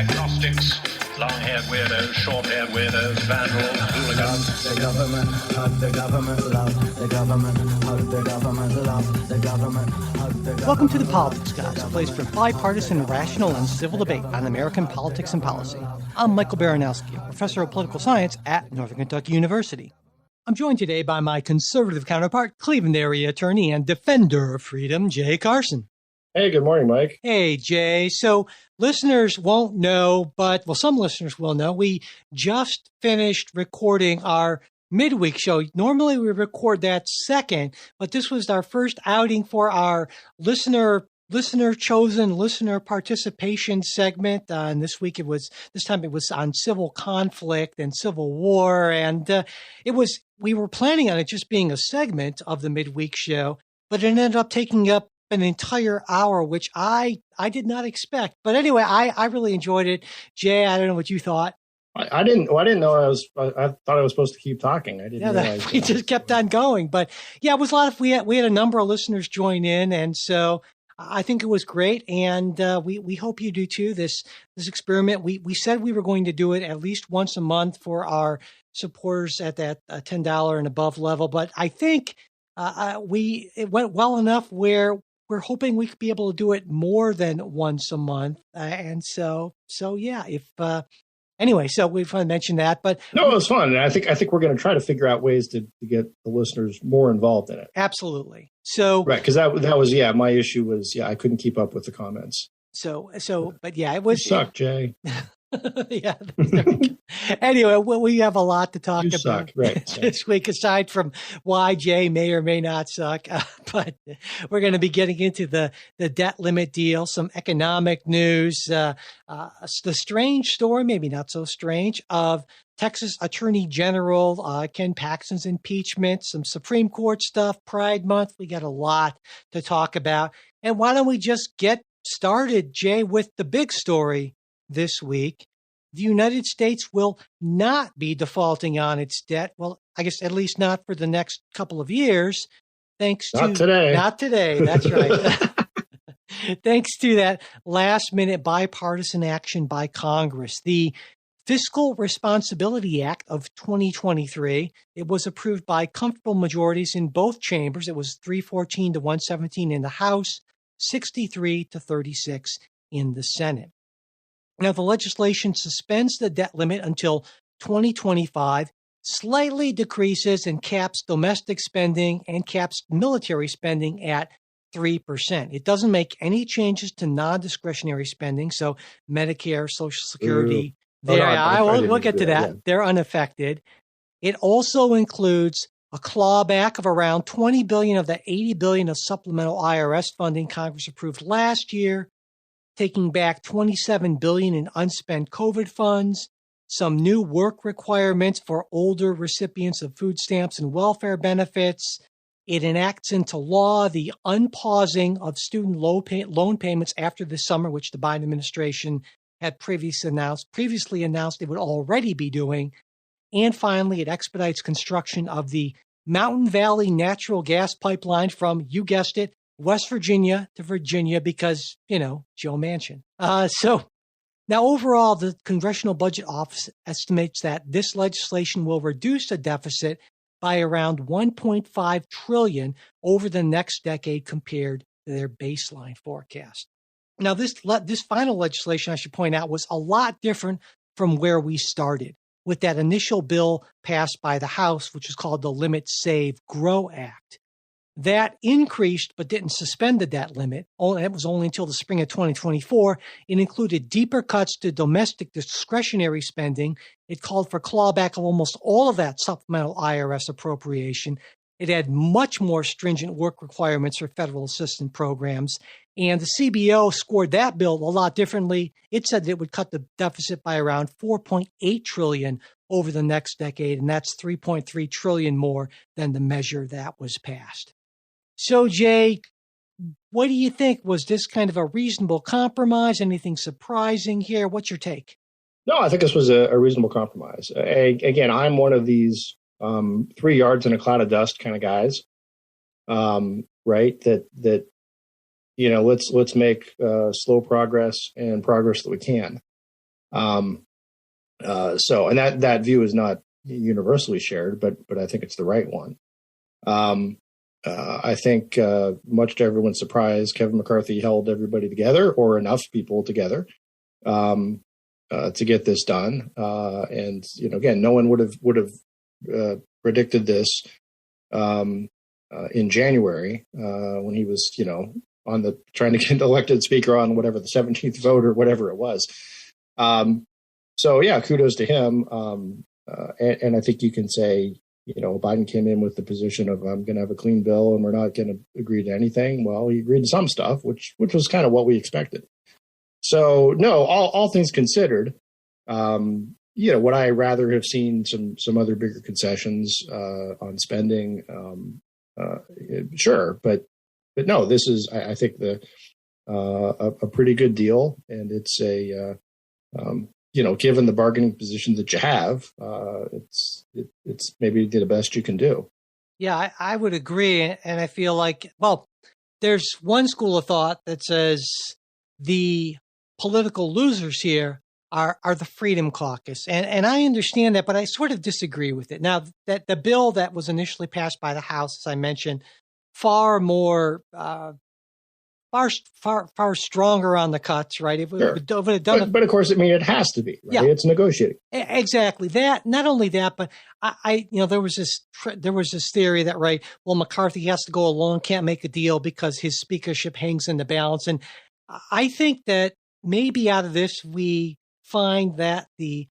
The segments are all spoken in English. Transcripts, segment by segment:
agnostics, long-haired weirdos, short-haired weirdos, vandals, hooligans. The government, hug the government, love the government, hug the government, love the government, hug the government. Welcome to The Politics Guys, a place for bipartisan, rational, and civil debate on American politics and policy. I'm Michael Baranowski, a professor of political science at Northern Kentucky University. I'm joined today by my conservative counterpart, Cleveland area attorney and defender of freedom, Jay Carson. Hey, good morning, Mike. Hey, Jay. So listeners won't know, but, well, some listeners will know, we just finished recording our midweek show. Normally we record that second, but this was our first outing for our listener-chosen listener participation segment. And this time it was on civil conflict and civil war. And we were planning on it just being a segment of the midweek show, but it ended up taking up an entire hour, which I did not expect. But anyway, I really enjoyed it. Jay, I don't know what you thought. I didn't know I thought I was supposed to keep talking. I didn't realize we just kept on going. But yeah, it was a lot of, we had a number of listeners join in. And so I think it was great. And we hope you do too. This experiment, we said we were going to do it at least once a month for our supporters at that $10 and above level. But I think it went well enough where we're hoping we could be able to do it more than once a month. And so yeah, anyway, so we've mentioned that, but no, it was fun. And I think we're going to try to figure out ways to get the listeners more involved in it. Absolutely. So, right. Cause that was, my issue was, I couldn't keep up with the comments. But yeah, it was. You suck, Jay. Yeah. Anyway, we have a lot to talk about suck. Right. this week, aside from why Jay may or may not suck. But we're going to be getting into the debt limit deal, some economic news, the strange story, maybe not so strange, of Texas Attorney General Ken Paxton's impeachment, some Supreme Court stuff, Pride Month. We got a lot to talk about. And why don't we just get started, Jay, with the big story this week? The United States will not be defaulting on its debt. Well, I guess at least not for the next couple of years, Not today. Not today. That's right. Thanks to that last-minute bipartisan action by Congress. The Fiscal Responsibility Act of 2023, it was approved by comfortable majorities in both chambers. It was 314 to 117 in the House, 63 to 36 in the Senate. Now, the legislation suspends the debt limit until 2025, slightly decreases and caps domestic spending and caps military spending at 3%. It doesn't make any changes to non-discretionary spending, so Medicare, Social Security, we'll get to that. Yeah. They're unaffected. It also includes a clawback of around $20 billion of the $80 billion of supplemental IRS funding Congress approved last year, taking back $27 billion in unspent COVID funds, some new work requirements for older recipients of food stamps and welfare benefits. It enacts into law the unpausing of student loan payments after the summer, which the Biden administration had previously announced it would already be doing. And finally, it expedites construction of the Mountain Valley natural gas pipeline from, you guessed it, West Virginia to Virginia because, Joe Manchin. So now overall, the Congressional Budget Office estimates that this legislation will reduce the deficit by around $1.5 trillion over the next decade compared to their baseline forecast. Now, this final legislation, I should point out, was a lot different from where we started with that initial bill passed by the House, which is called the Limit, Save, Grow Act. That increased but didn't suspend the debt limit. It was only until the spring of 2024. It included deeper cuts to domestic discretionary spending. It called for clawback of almost all of that supplemental IRS appropriation. It had much more stringent work requirements for federal assistance programs. And the CBO scored that bill a lot differently. It said that it would cut the deficit by around $4.8 trillion over the next decade, and that's $3.3 trillion more than the measure that was passed. So, Jay, what do you think? Was this kind of a reasonable compromise? Anything surprising here? What's your take? No, I think this was a reasonable compromise. Again, I'm one of these 3 yards in a cloud of dust kind of guys, right? That let's make slow progress and progress that we can. And that view is not universally shared, but I think it's the right one. I think, much to everyone's surprise, Kevin McCarthy held everybody together, or enough people together, to get this done. And again, no one would have predicted this in January when he was on the trying to get elected speaker on whatever the 17th vote or whatever it was. So yeah, kudos to him. And I think you can say, Biden came in with the position of, I'm going to have a clean bill and we're not going to agree to anything. Well, he agreed to some stuff, which was kind of what we expected. So no, all things considered, would I rather have seen some other bigger concessions on spending? Sure, but no, this is, I think, a pretty good deal, and it's given the bargaining position that you have, it's maybe the best you can do. Yeah, I would agree, and I feel like, well, there's one school of thought that says the political losers here are the Freedom Caucus, and I understand that, but I sort of disagree with it. Now, that the bill that was initially passed by the House, as I mentioned, far more. Far stronger on the cuts, right? If sure. it would have done but of course, it has to be, right? Yeah. It's negotiating. Exactly. That, not only that, but there was this theory that, right, well, McCarthy has to go alone, can't make a deal because his speakership hangs in the balance. And I think that maybe out of this, we find that the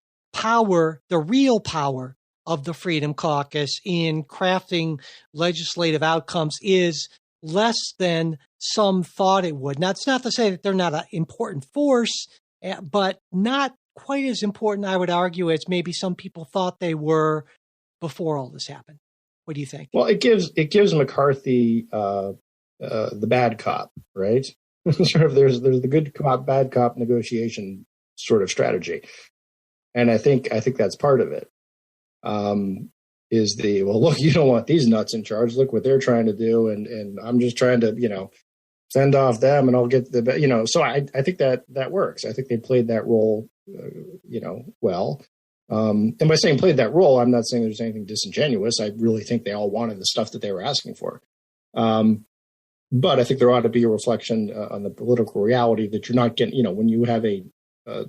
real power of the Freedom Caucus in crafting legislative outcomes is less than some thought it would. Now, it's not to say that they're not an important force, but not quite as important, I would argue, as maybe some people thought they were before all this happened. What do you think? Well, it gives McCarthy the bad cop, right? Sort of there's the good cop, bad cop negotiation sort of strategy, and I think that's part of it. Is look, you don't want these nuts in charge. Look what they're trying to do, and I'm just trying to send off them, and I'll get the So I think that works. I think they played that role, well. And by saying played that role, I'm not saying there's anything disingenuous. I really think they all wanted the stuff that they were asking for. But I think there ought to be a reflection on the political reality that you're not getting. When you have a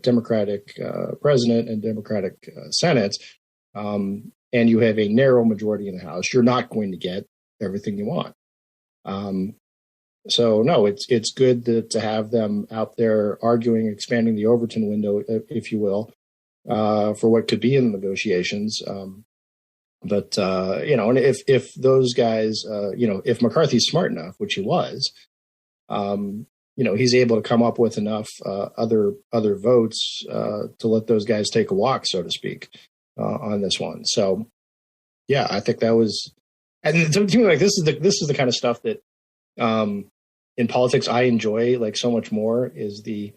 Democratic president and Democratic Senate. And you have a narrow majority in the House, you're not going to get everything you want. So no, it's good to have them out there arguing, expanding the Overton window, if you will, for what could be in the negotiations. And if those guys, if McCarthy's smart enough, which he was, he's able to come up with enough other votes to let those guys take a walk, so to speak. On this one. So yeah, I think that was, and to me, like, this is the kind of stuff that in politics I enjoy like so much more, is the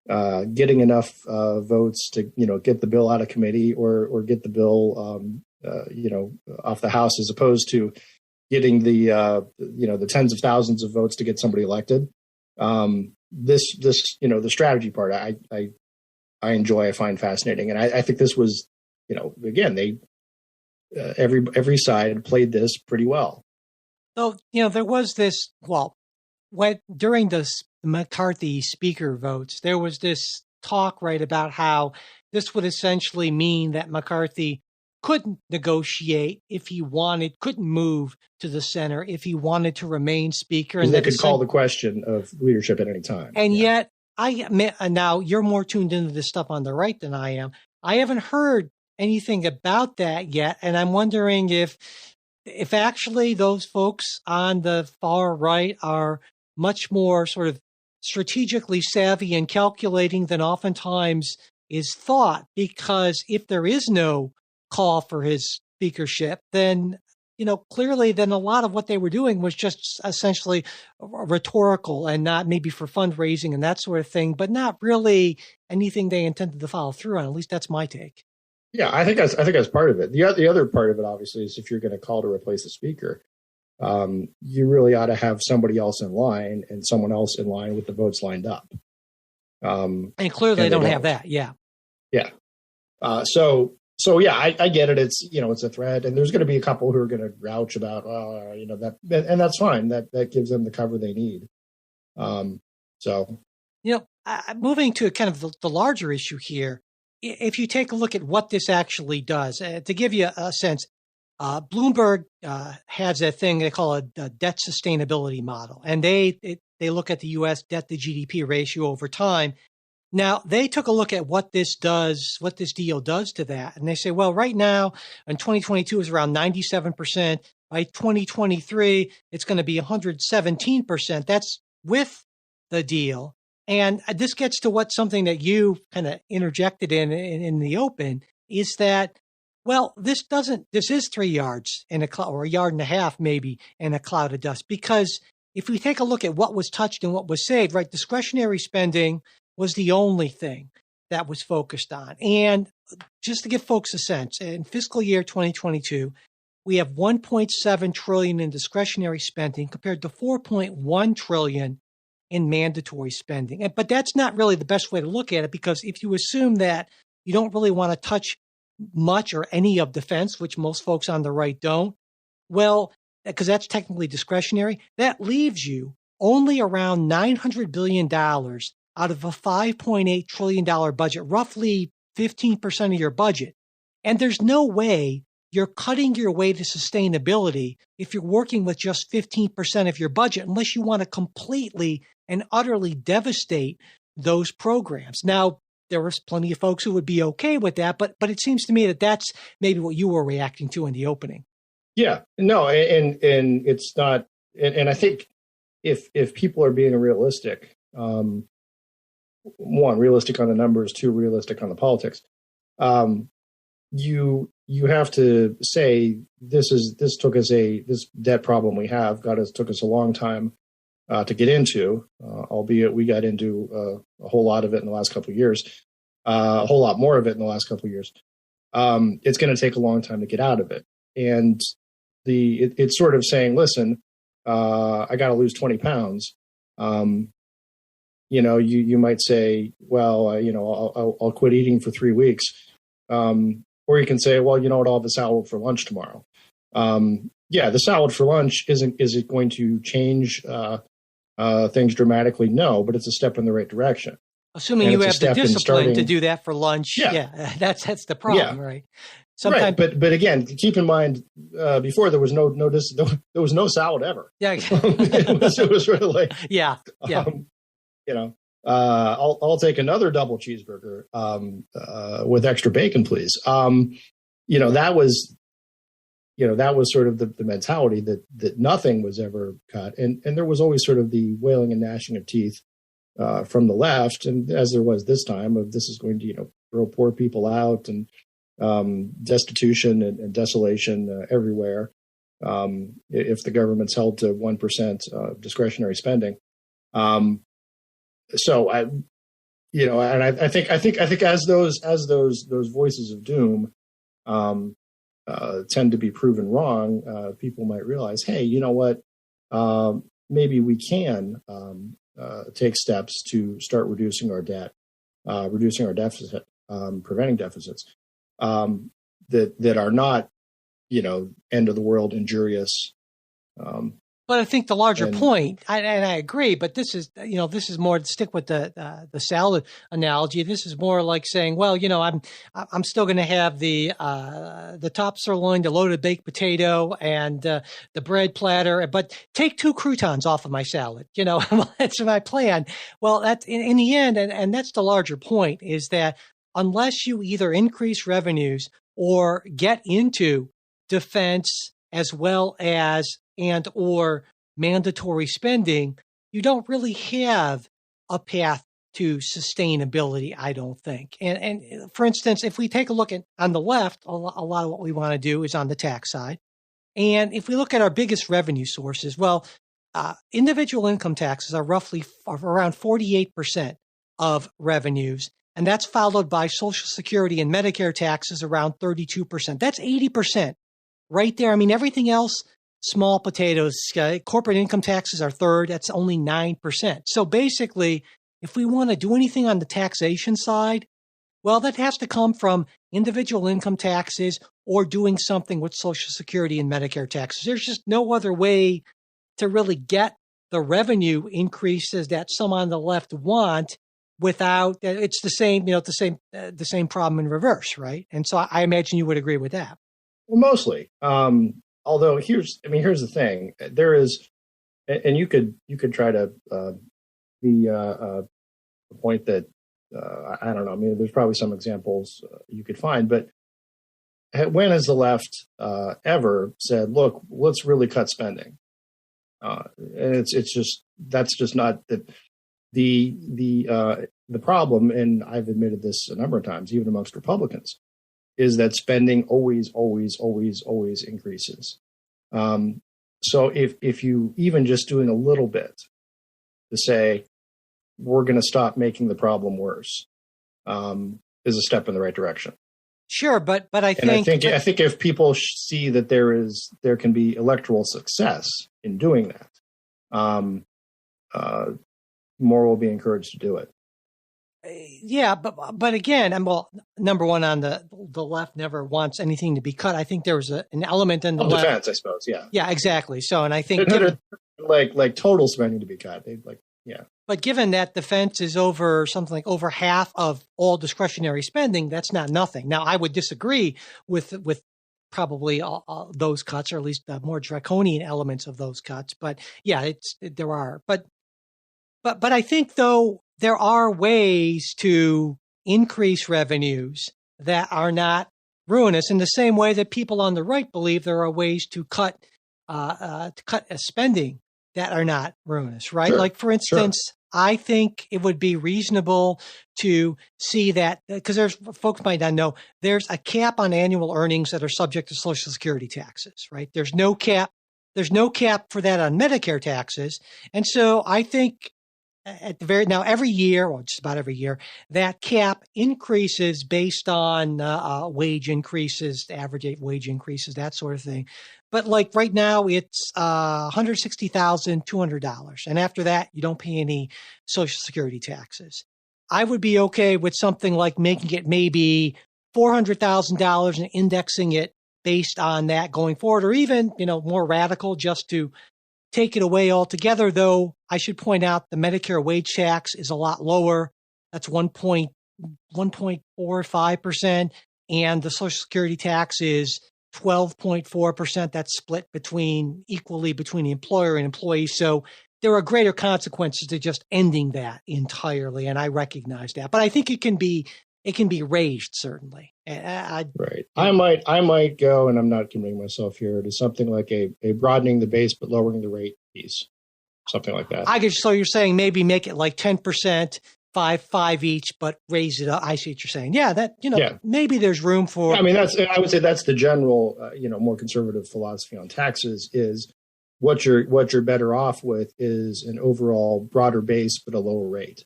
getting enough votes to get the bill out of committee or get the bill off the House, as opposed to getting the tens of thousands of votes to get somebody elected. The strategy part I enjoy, I find fascinating, and I think this was, again, they every side played this pretty well. So, there was this, during the McCarthy speaker votes, there was this talk, right, about how this would essentially mean that McCarthy couldn't negotiate if he wanted, couldn't move to the center if he wanted to remain speaker. And they could call the question of leadership at any time. And yet, now you're more tuned into this stuff on the right than I am. I haven't heard anything about that yet, and I'm wondering if actually those folks on the far right are much more sort of strategically savvy and calculating than oftentimes is thought, because if there is no call for his speakership, then clearly then a lot of what they were doing was just essentially rhetorical and not maybe for fundraising and that sort of thing, but not really anything they intended to follow through on. At least that's my take. Yeah, I think that's part of it. The other part of it, obviously, is if you're going to call to replace the speaker, you really ought to have somebody else in line and someone else in line with the votes lined up. And clearly they don't have that. Yeah. Yeah. So yeah, I get it. It's, it's a threat, and there's going to be a couple who are going to grouch about, that, and that's fine. That gives them the cover they need. So, moving to kind of the larger issue here, if you take a look at what this actually does, to give you a sense, Bloomberg has a thing they call a debt sustainability model, and they look at the U.S. debt to GDP ratio over time. Now, they took a look at what this deal does to that. And they say, well, right now in 2022 is around 97%. By 2023, it's going to be 117%. That's with the deal. And this gets to something that you kind of interjected in the open is that, well, this is 3 yards in a cloud, or a yard and a half maybe in a cloud of dust. Because if we take a look at what was touched and what was saved, right, discretionary spending was the only thing that was focused on. And just to give folks a sense, in fiscal year 2022, we have 1.7 trillion in discretionary spending compared to 4.1 trillion in mandatory spending. But that's not really the best way to look at it, because if you assume that you don't really want to touch much or any of defense, which most folks on the right don't, well, because that's technically discretionary, that leaves you only around $900 billion out of a $5.8 trillion budget, roughly 15% of your budget. And there's no way you're cutting your way to sustainability if you're working with just 15% of your budget, unless you want to completely and utterly devastate those programs. Now, there was plenty of folks who would be okay with that, but it seems to me that that's maybe what you were reacting to in the opening. Yeah, no, and it's not, and I think if people are being realistic, one, realistic on the numbers, two, realistic on the politics. You have to say this took us this debt problem we have took us a long time to get into, albeit we got into a whole lot of it in the last couple of years, a whole lot more of it in the last couple of years. It's going to take a long time to get out of it, and it's sort of saying, listen, I got to lose 20 pounds. You might say, well, I'll quit eating for 3 weeks. Or you can say, well, you know what, I'll have a salad for lunch tomorrow. The salad for lunch is it going to change things dramatically? No, but it's a step in the right direction. Assuming you have the discipline to do that for lunch. Yeah. That's the problem, right? Right, but again, keep in mind, before there was there was no salad ever. Yeah, it was sort of like I'll take another double cheeseburger with extra bacon, please. That was sort of the mentality that nothing was ever cut, and there was always sort of the wailing and gnashing of teeth from the left, and as there was this time, of this is going to throw poor people out, and destitution and desolation everywhere if the government's held to 1% discretionary spending. So I think as those voices of doom tend to be proven wrong, people might realize, hey, you know what? Maybe we can take steps to start reducing our debt, reducing our deficit, preventing deficits that are not, end of the world injurious. But I think the larger point, and I agree, but this is more to stick with the salad analogy. This is more like saying, well, I'm still going to have the top sirloin, the loaded baked potato, and the bread platter, but take 2 croutons off of my salad. That's my plan. Well, that's in the end, and that's the larger point, is that unless you either increase revenues or get into defense as well as or mandatory spending, you don't really have a path to sustainability, I don't think. And for instance, if we take a look at on the left, a lot of what we want to do is on the tax side. And if we look at our biggest revenue sources, well, individual income taxes are roughly around 48% of revenues. And that's followed by Social Security and Medicare taxes around 32%. That's 80% right there. I mean, everything else, small potatoes. Corporate income taxes are third. That's only 9%. So basically, if we want to do anything on the taxation side, Well, that has to come from individual income taxes or doing something with Social Security and Medicare taxes. There's just no other way to really get the revenue increases that some on the left want without. It's the same, the same problem in reverse, right? And so I imagine you would agree with that. Well, mostly. Although here's the thing. There is, and you could try to the point that I don't know. I mean, there's probably some examples you could find, but when has the left ever said, "Look, let's really cut spending"? And it's just that's just not that the problem. And I've admitted this a number of times, even amongst Republicans, is that spending always increases. So if you even just doing a little bit to say we're going to stop making the problem worse, is a step in the right direction. Sure, but I think if people see that there can be electoral success in doing that, more will be encouraged to do it. Yeah, but again, number one, on the left never wants anything to be cut. I think there was an element in the left defense, I suppose. Yeah, exactly. So, and I think like total spending to be cut. But given that defense is over something like over half of all discretionary spending, that's not nothing. Now, I would disagree with probably all those cuts, or at least the more draconian elements of those cuts. But yeah, there are. But I think though there are ways to increase revenues that are not ruinous, in the same way that people on the right believe there are ways to cut spending that are not ruinous, right? Sure. Like, for instance, I think it would be reasonable to see that, because there's folks might not know, there's a cap on annual earnings that are subject to Social Security taxes, right? There's no cap for that on Medicare taxes. And so I think every year, or just about every year, that cap increases based on wage increases, average wage increases, that sort of thing. But like right now, it's $160,200, and after that, you don't pay any Social Security taxes. I would be okay with something like making it maybe $400,000 and indexing it based on that going forward, or even more radical, just to take it away altogether. Though I should point out the Medicare wage tax is a lot lower. That's 1.45%, and the Social Security tax is 12.4%. That's split equally between the employer and employee. So there are greater consequences to just ending that entirely, and I recognize that. But I think it can be raised, certainly. Right. I might go, and I'm not committing myself here, to something like a broadening the base but lowering the rate piece, something like that. So you're saying maybe make it like 10%, five each, but raise it up. I see what you're saying. Yeah, maybe there's room for. I mean, I would say that's the general, more conservative philosophy on taxes. Is what you're better off with is an overall broader base but a lower rate.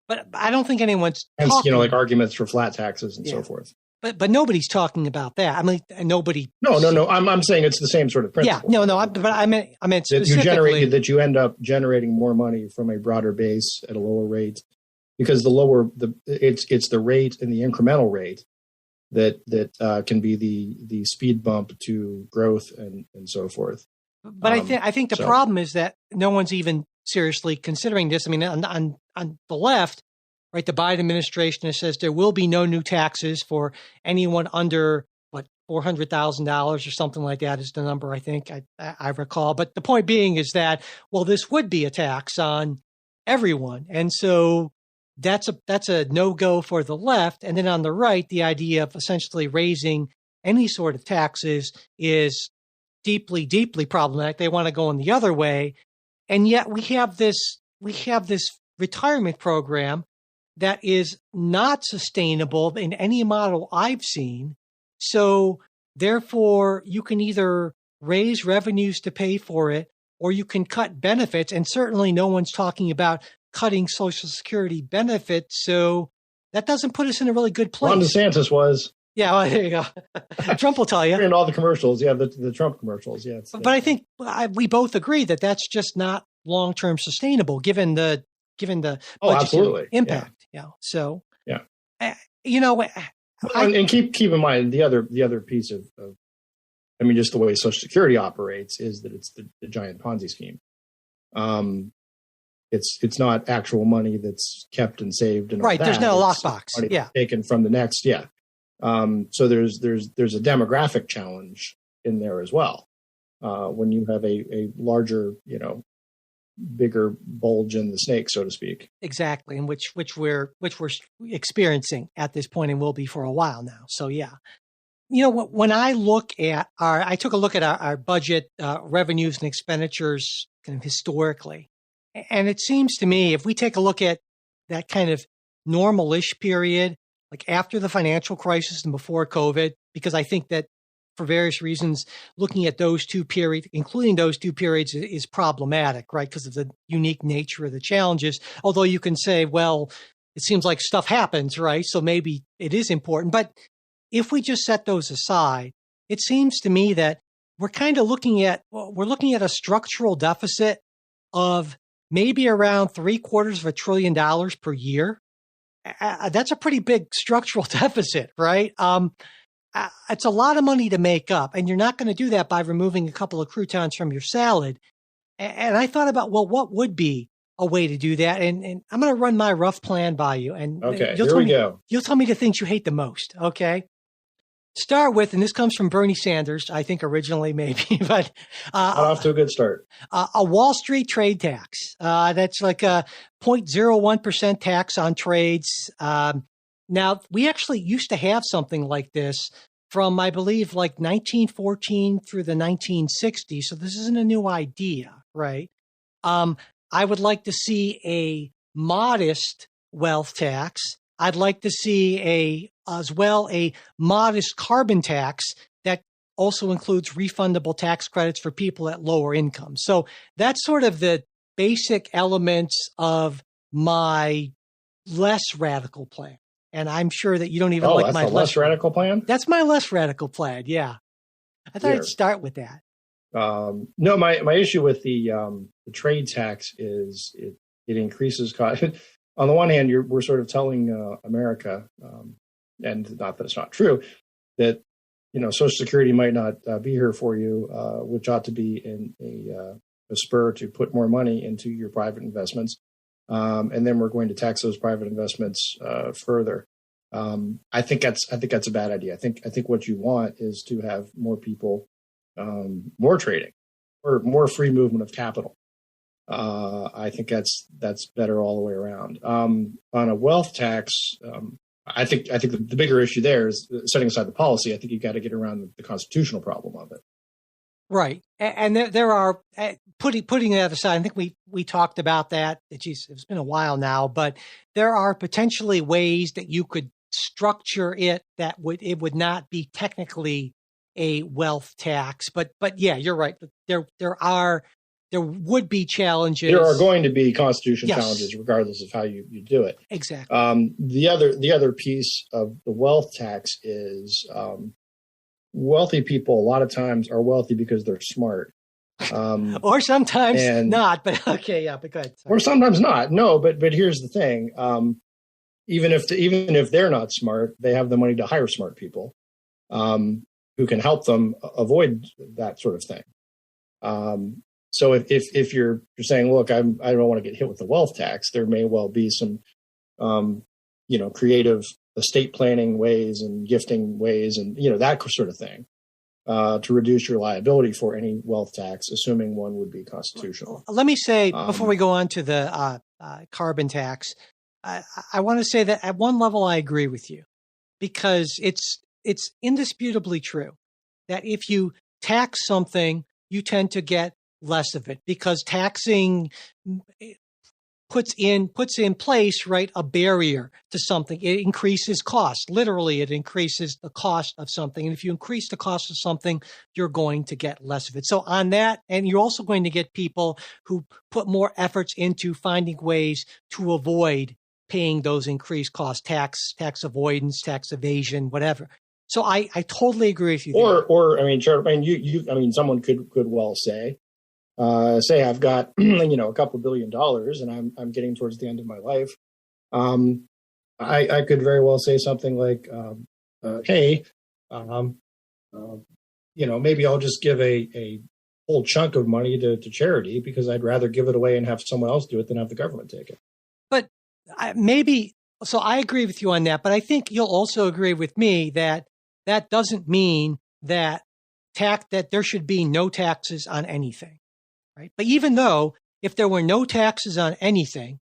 But I don't think anyone's hence, talking, like arguments for flat taxes and so forth. But nobody's talking about that. I mean, nobody. No. I'm saying it's the same sort of principle. Yeah. No. But I meant specifically that you end up generating more money from a broader base at a lower rate, because it's the rate and the incremental rate that can be the speed bump to growth and so forth. But I think the problem is that no one's even seriously considering this. I mean, on the left, right, the Biden administration says there will be no new taxes for anyone under $400,000 or something like that is the number I think I recall. But the point being is that, well, this would be a tax on everyone, and so that's a no-go for the left. And then on the right, the idea of essentially raising any sort of taxes is deeply, deeply problematic. They want to go in the other way. And yet we have this retirement program that is not sustainable in any model I've seen. So therefore, you can either raise revenues to pay for it, or you can cut benefits. And certainly no one's talking about cutting Social Security benefits. So that doesn't put us in a really good place. Ron DeSantis was. Yeah, well, there you go. Trump will tell you. And all the commercials. Yeah, the Trump commercials. Yeah. But I think we both agree that that's just not long-term sustainable given the absolutely impact. Yeah. So, yeah. And keep in mind the other piece of just the way Social Security operates is that it's the giant Ponzi scheme. It's not actual money that's kept and saved and right. all There's that. no It's lockbox. money Yeah, taken from the next. Yeah. So there's a demographic challenge in there as well. When you have a larger, bigger bulge in the snake, so to speak. exactly, and which we're experiencing at this point and will be for a while now. So yeah. When I took a look at our budget revenues and expenditures kind of historically, and it seems to me if we take a look at that kind of normal-ish period, like after the financial crisis and before COVID, because I think that for various reasons, looking at those two periods, including those two periods, is problematic, right? Because of the unique nature of the challenges. Although you can say, well, it seems like stuff happens, right? So maybe it is important. But if we just set those aside, it seems to me that we're looking at a structural deficit of maybe around $750 billion per year. That's a pretty big structural deficit, right? It's a lot of money to make up, and you're not going to do that by removing a couple of croutons from your salad. And I thought about, well, what would be a way to do that? And I'm going to run my rough plan by you. And okay, go. You'll tell me the things you hate the most. Okay. Start with, and this comes from Bernie Sanders, I think originally maybe, but off to a good start. A Wall Street trade tax. That's like a 0.01% tax on trades. Now, we actually used to have something like this from, I believe, like 1914 through the 1960s. So this isn't a new idea, right? I would like to see a modest wealth tax. I'd like to see as well a modest carbon tax that also includes refundable tax credits for people at lower incomes. So that's sort of the basic elements of my less radical plan. And I'm sure that you don't even like my less radical plan. That's my less radical plan. Yeah, I thought I'd start with that. No, my issue with the trade tax is it increases cost. On the one hand, we're sort of telling America, and not that it's not true, that Social Security might not be here for you, which ought to be in a spur to put more money into your private investments. And then we're going to tax those private investments further. I think that's a bad idea. I think what you want is to have more people, more trading, or more free movement of capital. I think that's better all the way around. On a wealth tax, I think the bigger issue there is setting aside the policy. I think you got to get around the constitutional problem of it. Right. And there are, putting that aside, I think we talked about that. It's been a while now, but there are potentially ways that you could structure it that it would not be technically a wealth tax. But yeah, you're right. There would be challenges. There are going to be constitutional Yes. challenges regardless of how you do it. Exactly. The other piece of the wealth tax is wealthy people a lot of times are wealthy because they're smart. Or sometimes not, but okay, yeah, but go ahead. Sorry. Or sometimes not. No, but here's the thing. Even if they're not smart, they have the money to hire smart people who can help them avoid that sort of thing. So if you're saying, look, I don't want to get hit with the wealth tax, there may well be some, creative estate planning ways and gifting ways and, that sort of thing to reduce your liability for any wealth tax, assuming one would be constitutional. Let me say, before we go on to the carbon tax, I want to say that at one level, I agree with you because it's indisputably true that if you tax something, you tend to get less of it because taxing puts in place, right, a barrier to something. It increases cost. Literally, it increases the cost of something. And if you increase the cost of something, you're going to get less of it. So on that, and you're also going to get people who put more efforts into finding ways to avoid paying those increased costs, tax avoidance, tax evasion, whatever. So I totally agree with you. Someone could well say I've got, a couple $1 billion and I'm getting towards the end of my life. I could very well say something like, hey, um, maybe I'll just give a whole chunk of money to charity because I'd rather give it away and have someone else do it than have the government take it. But so I agree with you on that, but I think you'll also agree with me that that doesn't mean that that there should be no taxes on anything, right? But even though if there were no taxes on anything,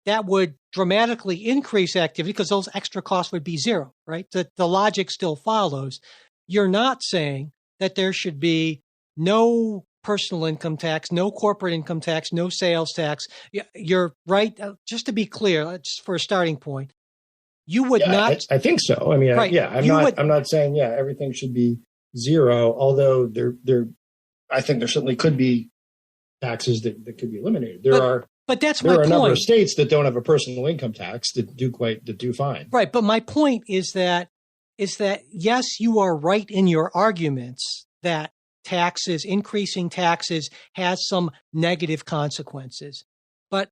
that would dramatically increase activity because those extra costs would be zero, right? The logic still follows. You're not saying that there should be no personal income tax, no corporate income tax, no sales tax. You're right. Just to be clear, just for a starting point, you would not. I think so. I mean, right. I'm not saying everything should be zero. Although I think there certainly could be taxes that could be eliminated. There are a number of states that don't have a personal income tax that do fine. Right. But my point is that yes, you are right in your arguments that increasing taxes has some negative consequences. But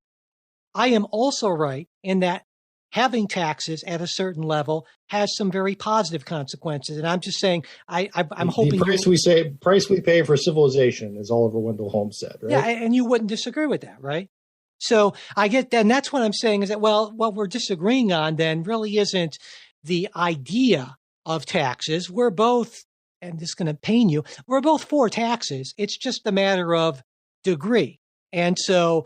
I am also right in that having taxes at a certain level has some very positive consequences. And I'm just saying, I'm hoping the price we pay for civilization, as Oliver Wendell Holmes said, right? Yeah, and you wouldn't disagree with that, right? So I get that. And that's what I'm saying is that, well, what we're disagreeing on then really isn't the idea of taxes. We're both, and this is going to pain you, we're both for taxes. It's just a matter of degree. And so,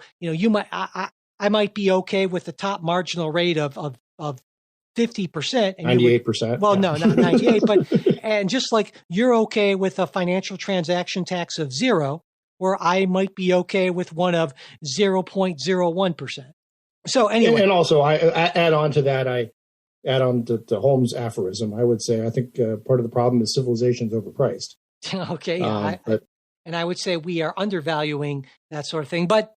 I might be okay with the top marginal rate of 50%. And 98%. Well, no, not 98, but, and just like you're okay with a financial transaction tax of 0, where I might be okay with one of 0.01%. So anyway. And also I add on to that, to Holmes' aphorism, I would say, I think part of the problem is civilization's overpriced. Okay. And I would say we are undervaluing that sort of thing, but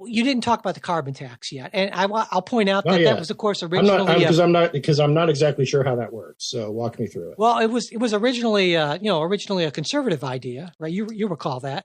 you didn't talk about the carbon tax yet. And I'll point out that was, of course, originally because I'm not exactly sure how that works. So walk me through it. Well, it was originally a conservative idea, right? You recall that.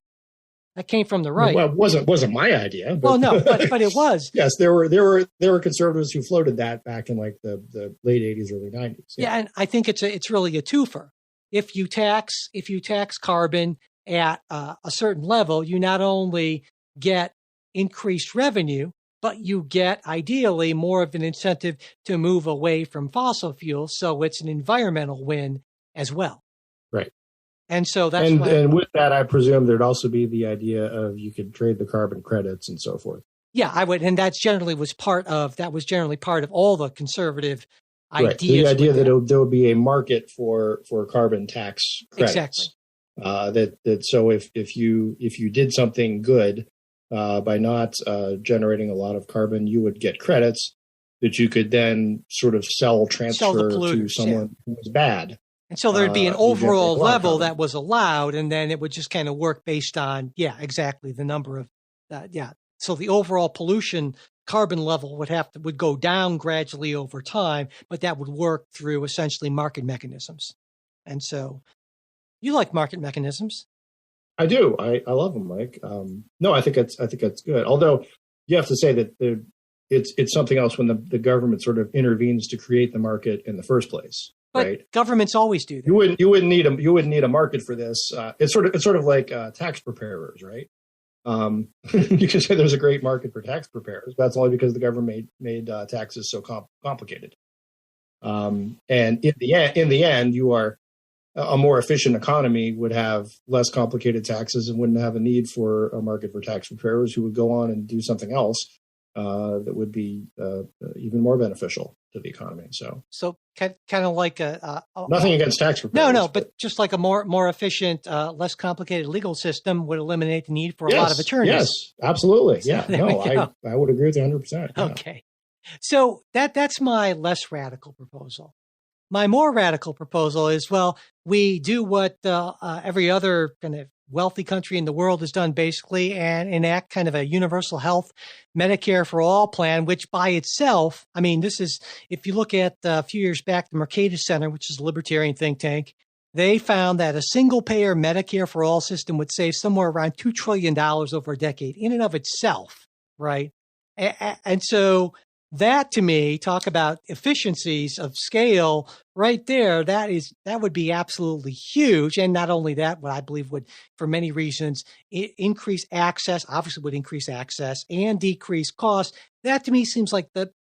That came from the right. Well, it wasn't my idea. But, well, no, but it was. Yes, there were conservatives who floated that back in like the late 80s, early 90s. Yeah, and I think it's really a twofer. If you tax carbon at a certain level, you not only get increased revenue, but you get ideally more of an incentive to move away from fossil fuels. So it's an environmental win as well. Right. And so that's and with that, I presume there'd also be the idea of you could trade the carbon credits and so forth. Yeah, I would, and that was generally part of all the conservative ideas. Right. So the idea that there would be a market for carbon tax credits. Exactly. So if you did something good by not generating a lot of carbon, you would get credits that you could then sort of transfer to someone who was bad. And so there'd be an overall level that was allowed, and then it would just kind of work based on, exactly the number of, So the overall pollution carbon level would go down gradually over time, but that would work through essentially market mechanisms. And so you like market mechanisms. I do. I love them, Mike. No, I think that's good. Although you have to say that it's something else when the government sort of intervenes to create the market in the first place. But right? Governments always do that. You wouldn't need a market for this. It's sort of like tax preparers, right? You can say there's a great market for tax preparers, but that's only because the government made taxes so complicated. And in the end, you are a more efficient economy would have less complicated taxes and wouldn't have a need for a market for tax preparers who would go on and do something else that would be even more beneficial to the economy. So kind of like nothing against tax preparers. No, but just like a more efficient, less complicated legal system would eliminate the need for a lot of attorneys. Yes, absolutely. So I would agree with you 100%. Yeah. Okay. So that's my less radical proposal. My more radical proposal is, well, we do what every other kind of wealthy country in the world has done basically, and enact kind of a universal health Medicare for all plan, which by itself, I mean, this is, if you look at a few years back, the Mercatus Center, which is a libertarian think tank, they found that a single payer Medicare for all system would save somewhere around $2 trillion over a decade in and of itself, right? And so that to me, talk about efficiencies of scale right there. That would be absolutely huge. And not only that, what I believe would, for many reasons, increase access, obviously would increase access and decrease costs. That to me seems like the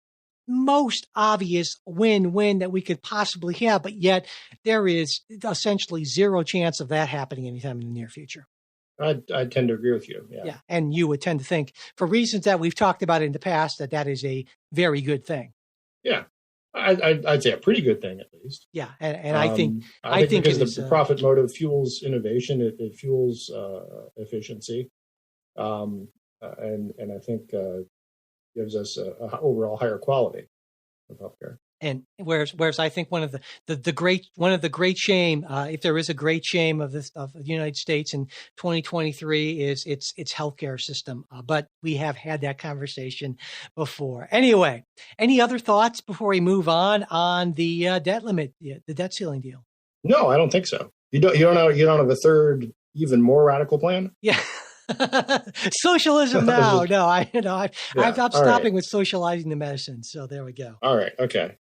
most obvious win-win that we could possibly have. But yet there is essentially zero chance of that happening anytime in the near future. I tend to agree with you. Yeah. And you would tend to think, for reasons that we've talked about in the past, that is a very good thing. Yeah. I'd say a pretty good thing, at least. Yeah. And I think because the profit motive fuels innovation, it fuels efficiency. And I think gives us a overall higher quality of healthcare. And whereas I think one of the great shame, if there is a great shame of the United States in 2023, is its healthcare system. But we have had that conversation before. Anyway, any other thoughts before we move on the debt limit, the debt ceiling deal? No, I don't think so. You don't have a third, even more radical plan? Yeah. Socialism now. No, I'm stopping with socializing the medicine. So there we go. All right. Okay.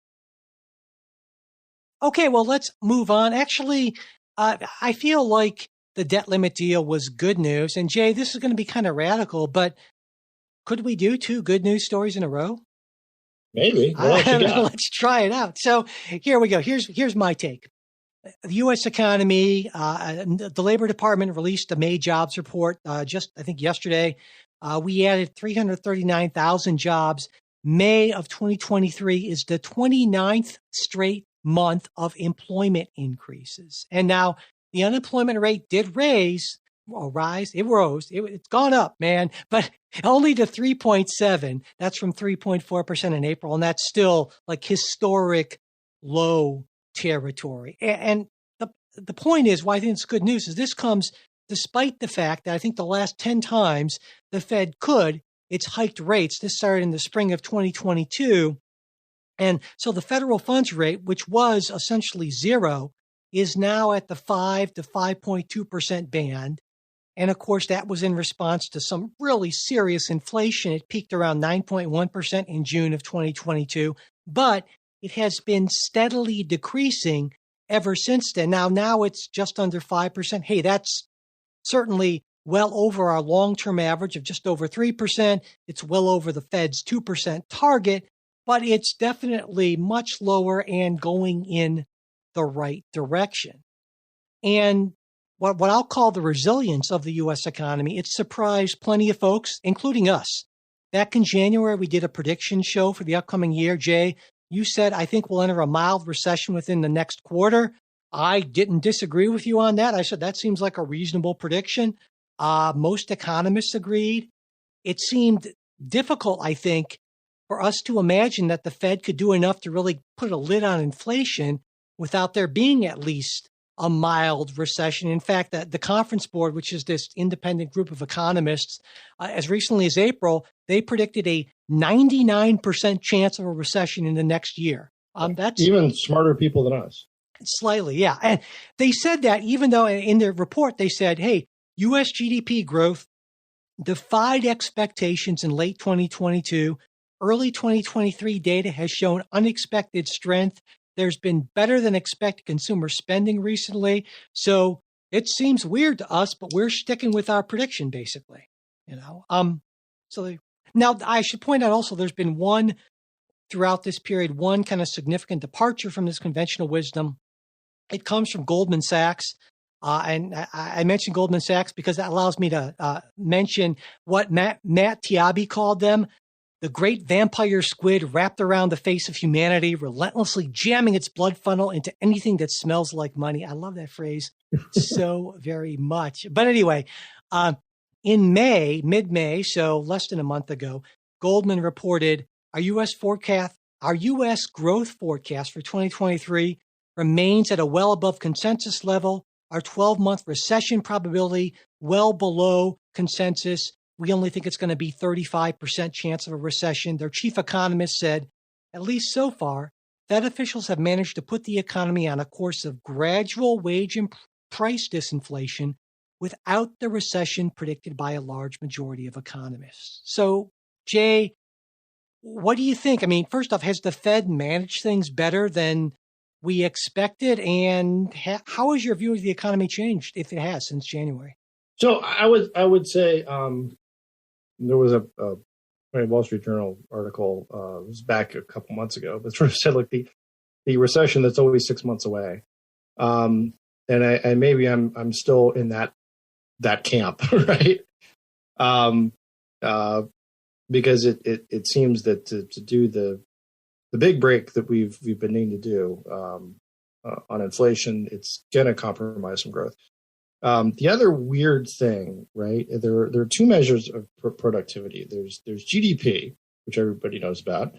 Okay, well, let's move on. Actually, I feel like the debt limit deal was good news. And Jay, this is going to be kind of radical, but could we do 2 good news stories in a row? Maybe. Let's try it out. So here we go. Here's my take. The U.S. economy, the Labor Department released a May jobs report just, I think, yesterday. We added 339,000 jobs. May of 2023 is the 29th straight month of employment increases. And now the unemployment rate did rise. It rose. It's gone up, man, but only to 3.7. That's from 3.4% in April. And that's still like historic low territory. And the point is, why I think it's good news is this comes despite the fact that I think the last 10 times the Fed it's hiked rates. This started in the spring of 2022. And so the federal funds rate, which was essentially zero, is now at the 5 to 5.2% band. And of course, that was in response to some really serious inflation. It peaked around 9.1% in June of 2022, but it has been steadily decreasing ever since then. Now it's just under 5%. Hey, that's certainly well over our long-term average of just over 3%. It's well over the Fed's 2% target, but it's definitely much lower and going in the right direction. And what I'll call the resilience of the U.S. economy, it surprised plenty of folks, including us. Back in January, we did a prediction show for the upcoming year. Jay, you said, I think we'll enter a mild recession within the next quarter. I didn't disagree with you on that. I said that seems like a reasonable prediction. Most economists agreed. It seemed difficult, I think, for us to imagine that the Fed could do enough to really put a lid on inflation without there being at least a mild recession. In fact, the Conference Board, which is this independent group of economists, as recently as April, they predicted a 99% chance of a recession in the next year. That's even smarter people than us. Slightly, yeah. And they said that even though in their report, they said, hey, U.S. GDP growth defied expectations in late 2022. Early 2023 data has shown unexpected strength. There's been better than expected consumer spending recently. So it seems weird to us, but we're sticking with our prediction, basically. Now I should point out also there's been throughout this period, one kind of significant departure from this conventional wisdom. It comes from Goldman Sachs. And I mentioned Goldman Sachs because that allows me to mention what Matt Taibbi called them. The great vampire squid wrapped around the face of humanity, relentlessly jamming its blood funnel into anything that smells like money. I love that phrase so very much. But anyway, in mid-May, so less than a month ago, Goldman reported our U.S. growth forecast for 2023 remains at a well above consensus level. Our 12-month recession probability well below consensus. We only think it's going to be 35% chance of a recession. Their chief economist said, at least so far, Fed officials have managed to put the economy on a course of gradual wage and price disinflation without the recession predicted by a large majority of economists. So, Jay, what do you think? I mean, first off, has the Fed managed things better than we expected? And how has your view of the economy changed, if it has, since January? So I would say there was a Wall Street Journal article, it was back a couple months ago, but sort of said like the recession that's always 6 months away. And maybe I'm still in that camp, right? Because it seems that to do the big break that we've been needing to do on inflation, it's going to compromise some growth. The other weird thing, right? There are two measures of productivity. There's GDP, which everybody knows about,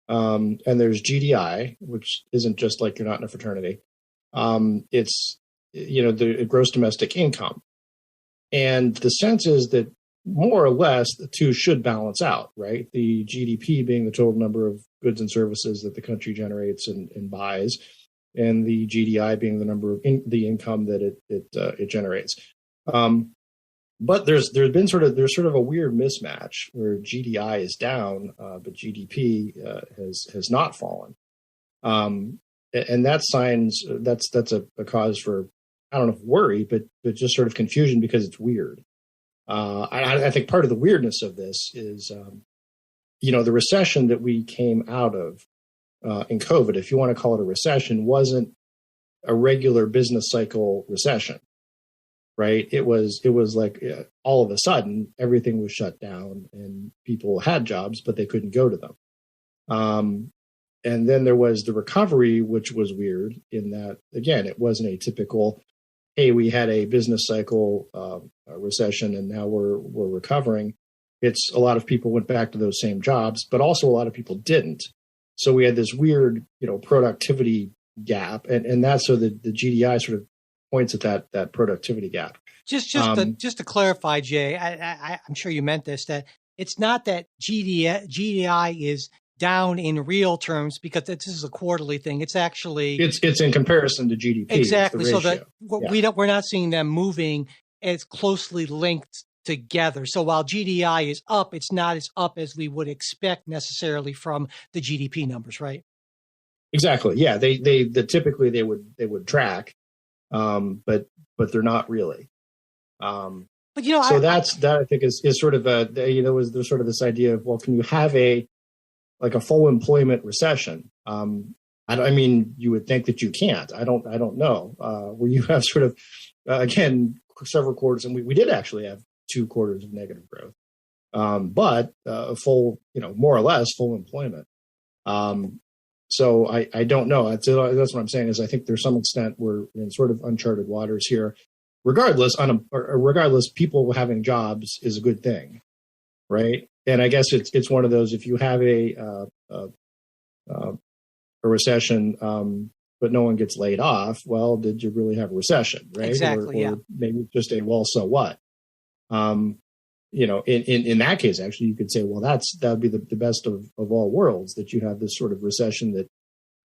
and there's GDI, which isn't just like you're not in a fraternity. It's the gross domestic income, and the sense is that more or less the two should balance out, right? The GDP being the total number of goods and services that the country generates and buys, and the GDI being the number of the income that it generates. But there's sort of a weird mismatch where GDI is down, but GDP has not fallen, and that's a cause for, I don't know if worry, but just sort of confusion because it's weird. I think part of the weirdness of this is, the recession that we came out of in COVID, if you want to call it a recession, wasn't a regular business cycle recession, right? It was like all of a sudden everything was shut down and people had jobs, but they couldn't go to them. And then there was the recovery, which was weird in that, again, it wasn't a typical, hey, we had a business cycle recession and now we're recovering. It's a lot of people went back to those same jobs, but also a lot of people didn't. So we had this weird, productivity gap, and that's so the GDI sort of points at that productivity gap. Just to clarify, Jay, I'm sure you meant this, that it's not that GDI is down in real terms because this is a quarterly thing. It's actually it's in comparison to GDP. Exactly. So that we're not seeing them moving as closely linked together. So while GDI is up, it's not as up as we would expect necessarily from the GDP numbers, right? Exactly. Yeah. They typically they would track, but they're not really. But so that I think is sort of there's sort of this idea of, well, can you have a full employment recession? I mean, you would think that you can't. I don't know. Where you have sort of again several quarters, and we did actually have 2 quarters of negative growth, but a full, more or less full employment. So I don't know. That's what I'm saying is I think there's some extent we're in sort of uncharted waters here. Regardless, people having jobs is a good thing, right? And I guess it's one of those, if you have a recession, but no one gets laid off, well, did you really have a recession, right? Exactly. Or maybe just well, so what? In that case, actually, you could say, well, that would be the best of all worlds, that you have this sort of recession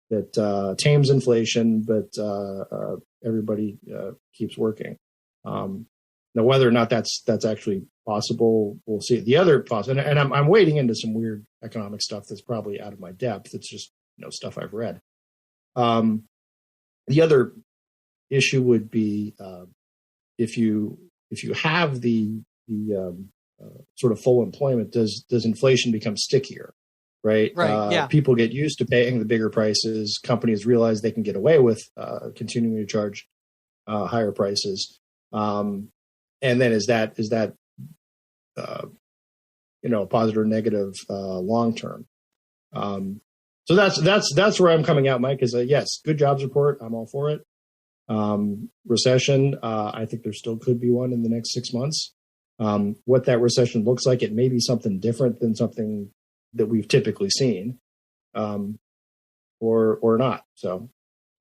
that tames inflation, but everybody keeps working. Now, whether or not that's actually possible, we'll see. The other possible, and I'm wading into some weird economic stuff that's probably out of my depth. It's just stuff I've read. The other issue would be if you have the sort of full employment, does inflation become stickier, right? Right. Yeah. People get used to paying the bigger prices. Companies realize they can get away with continuing to charge higher prices. And then is that positive or negative long term? So that's where I'm coming out, Mike. Is yes, good jobs report. I'm all for it. Recession. I think there still could be one in the next 6 months. What that recession looks like, it may be something different than something that we've typically seen, or not. So,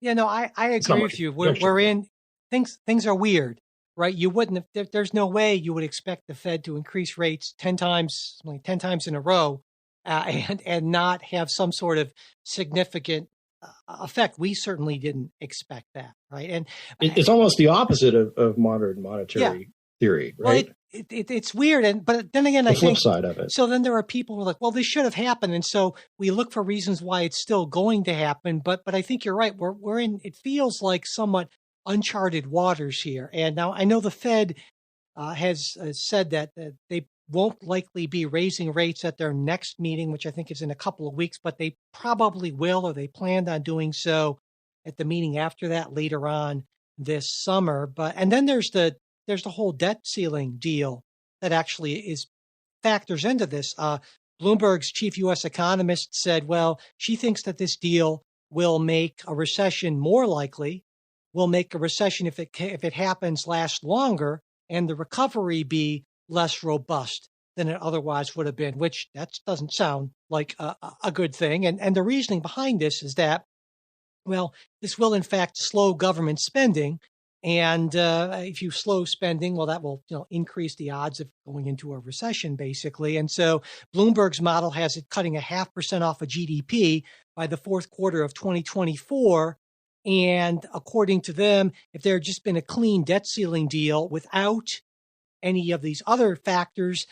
I agree with you. We're in things are weird, right? You wouldn't have, there's no way you would expect the Fed to increase rates 10 times in a row, and not have some sort of significant effect. We certainly didn't expect that, right? And it's almost the opposite of modern monetary theory, right? it's weird. But then again, The I flip think side of it. so. Then there are people who are like, well, this should have happened, and so we look for reasons why it's still going to happen. But I think you're right. We're in. It feels like somewhat uncharted waters here. And now I know the Fed has said that they won't likely be raising rates at their next meeting, which I think is in a couple of weeks, but they probably will, or they planned on doing so at the meeting after that later on this summer. And then there's the whole debt ceiling deal that actually factors into this. Bloomberg's chief U.S. economist said, well, she thinks that this deal will make a recession more likely, will make a recession, if it happens, last longer, and the recovery be less robust than it otherwise would have been, which that doesn't sound like a good thing. And the reasoning behind this is that, well, this will in fact slow government spending. And if you slow spending, well, that will increase the odds of going into a recession, basically. And so Bloomberg's model has it cutting 0.5% off of GDP by the fourth quarter of 2024. And according to them, if there had just been a clean debt ceiling deal without any of these other factors,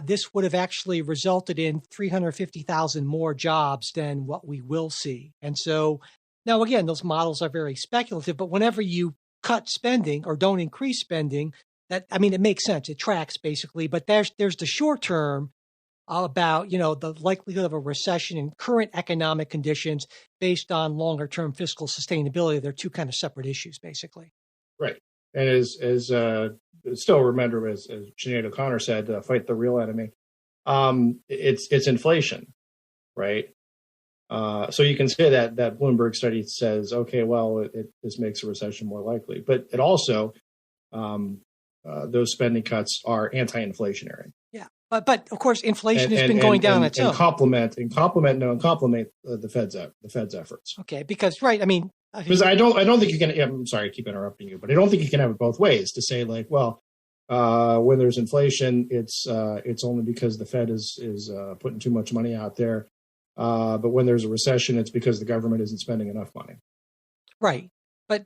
this would have actually resulted in 350,000 more jobs than what we will see. And so now, again, those models are very speculative, but whenever you cut spending or don't increase spending, it makes sense. It tracks basically, but there's the short term about, the likelihood of a recession in current economic conditions based on longer term fiscal sustainability. They're two kind of separate issues, basically. Right. And as still remember, as Sinead O'Connor said, fight the real enemy. It's inflation, right? So you can say that Bloomberg study says, okay, well, this makes a recession more likely, but it also those spending cuts are anti-inflationary. Yeah, but of course, inflation has been going down on its own. Complement the Fed's efforts. Okay, because right, because I don't think you can. I'm sorry, I keep interrupting you, but I don't think you can have it both ways. To say like, well, when there's inflation, it's only because the Fed is putting too much money out there. But when there's a recession, it's because the government isn't spending enough money. Right. But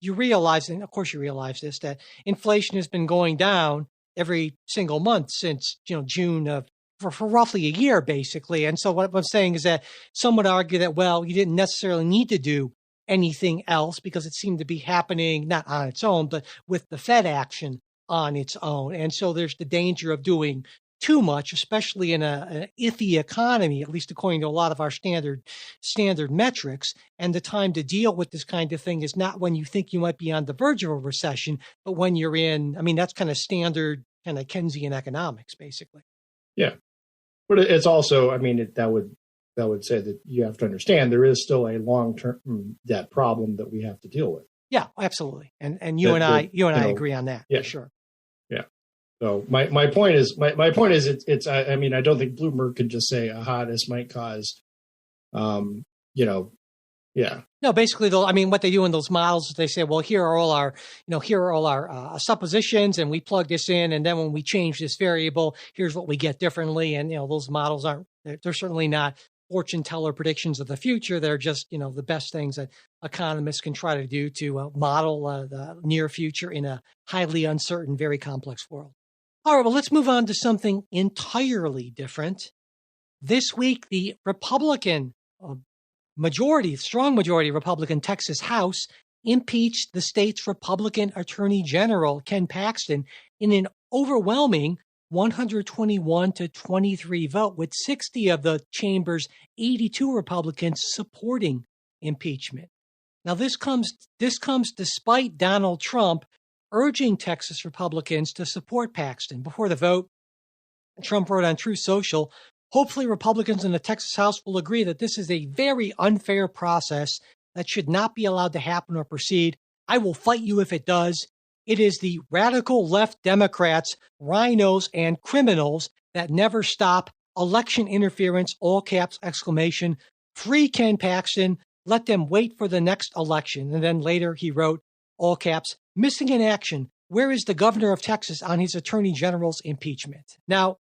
you realize, and of course you realize this, that inflation has been going down every single month since, June of, for roughly a year, basically. And so what I'm saying is that some would argue that, well, you didn't necessarily need to do anything else because it seemed to be happening not on its own, but with the Fed action on its own. And so there's the danger of doing too much, especially in an iffy economy, at least according to a lot of our standard metrics. And the time to deal with this kind of thing is not when you think you might be on the verge of a recession, but when you're in, that's kind of standard kind of Keynesian economics, basically. Yeah. But it's also, that would say that you have to understand there is still a long-term debt problem that we have to deal with. Yeah, absolutely. And you and I agree on that. Yeah, for sure. Yeah. So my point is it's I don't think Bloomberg could just say, aha, this might cause, yeah. No, basically though, what they do in those models is they say, well, here are all our suppositions, and we plug this in, and then when we change this variable, here's what we get differently. And those models they're certainly not fortune teller predictions of the future. They're just the best things that economists can try to do to model the near future in a highly uncertain, very complex world. All right, well, let's move on to something entirely different. This week, the Republican strong majority Republican Texas House impeached the state's Republican Attorney General, Ken Paxton, in an overwhelming 121-23 vote, with 60 of the chamber's 82 Republicans supporting impeachment. Now, this comes despite Donald Trump urging Texas Republicans to support Paxton. Before the vote, Trump wrote on Truth Social, hopefully Republicans in the Texas House will agree that this is a very unfair process that should not be allowed to happen or proceed. I will fight you if it does. It is the radical left Democrats, rhinos, and criminals that never stop. Election interference, all caps, exclamation. Free Ken Paxton. Let them wait for the next election. And then later he wrote, all caps, missing in action. Where is the governor of Texas on his attorney general's impeachment? Now,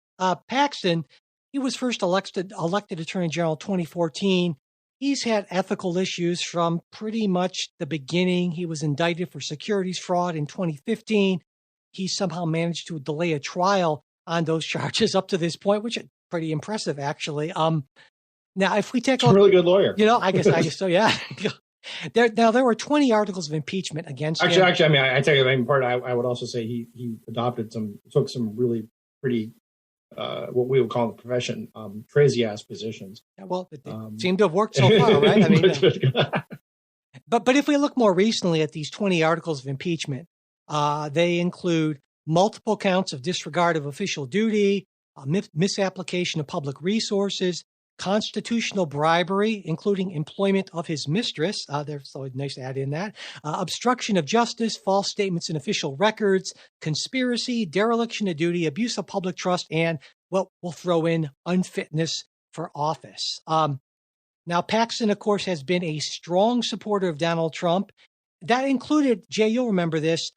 Paxton, he was first elected attorney general in 2014. He's had ethical issues from pretty much the beginning. He was indicted for securities fraud in 2015. he somehow managed to delay a trial on those charges up to this point, which is pretty impressive, actually. Now, if we take a look, really good lawyer, I guess so. Yeah. There were 20 articles of impeachment against him. Actually, I mean, I take the main part. I would also say he took some really pretty, what we would call in the profession, crazy ass positions. Yeah, well, it seemed to have worked so far, right? I mean, but if we look more recently at these 20 articles of impeachment, they include multiple counts of disregard of official duty, misapplication of public resources, constitutional bribery, including employment of his mistress. There's so nice to add in that. Obstruction of justice, false statements in official records, conspiracy, dereliction of duty, abuse of public trust, and we'll throw in unfitness for office. Now, Paxton, of course, has been a strong supporter of Donald Trump. That included, Jay, you'll remember this,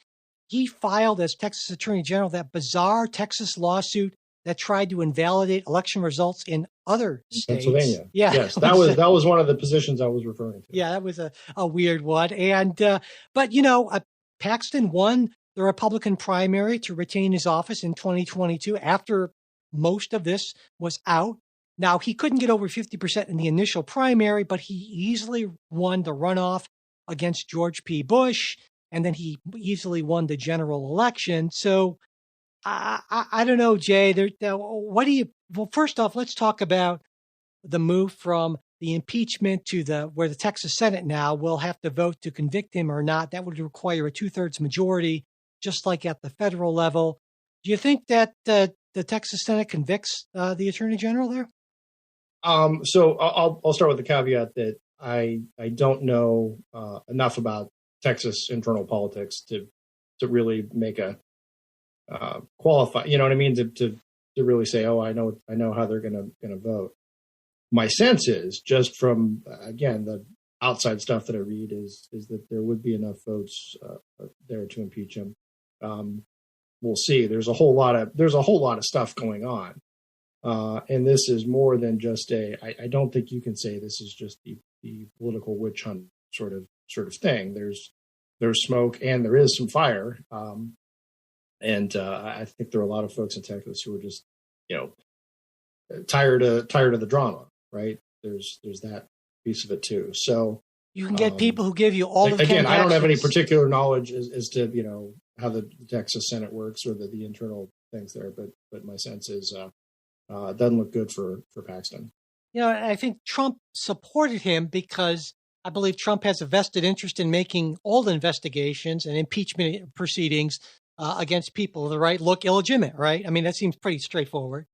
he filed as Texas Attorney General that bizarre Texas lawsuit that tried to invalidate election results in other states. Pennsylvania. Yeah. Yes, that was one of the positions I was referring to. Yeah, that was a weird one. And but Paxton won the Republican primary to retain his office in 2022 after most of this was out. Now, he couldn't get over 50% in the initial primary, but he easily won the runoff against George P. Bush, and then he easily won the general election. So I don't know, Jay. Well, first off, let's talk about the move from the impeachment to where the Texas Senate now will have to vote to convict him or not. That would require a 2/3 majority, just like at the federal level. Do you think that the Texas Senate convicts the Attorney General there? So I'll start with the caveat that I don't know enough about Texas internal politics to really make a qualify. You know what I mean? To really say, oh, I know how they're gonna vote. My sense is, just from again the outside stuff that I read, is that there would be enough votes there to impeach him. We'll see. There's a whole lot of stuff going on. And this is more than just I don't think you can say this is just the political witch hunt sort of thing. There's smoke and there is some fire. And I think there are a lot of folks in Texas who are just, tired of the drama, right? There's that piece of it too. So you can get people who give you all of again, I don't have any particular knowledge as to, how the Texas Senate works or the internal things there, but my sense is, it doesn't look good for Paxton. I think Trump supported him because I believe Trump has a vested interest in making all investigations and impeachment proceedings against people that look illegitimate, right? I mean, that seems pretty straightforward.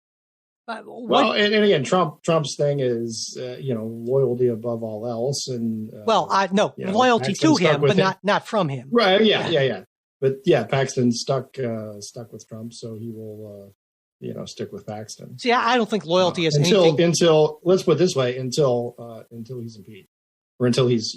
And again, Trump's thing is, loyalty above all else, and loyalty Paxton to him, but him. not from him. Right? Yeah. But yeah, Paxton's stuck with Trump, so he will. Stick with Paxton. See, I don't think loyalty is until let's put it this way, until he's impeached or until he's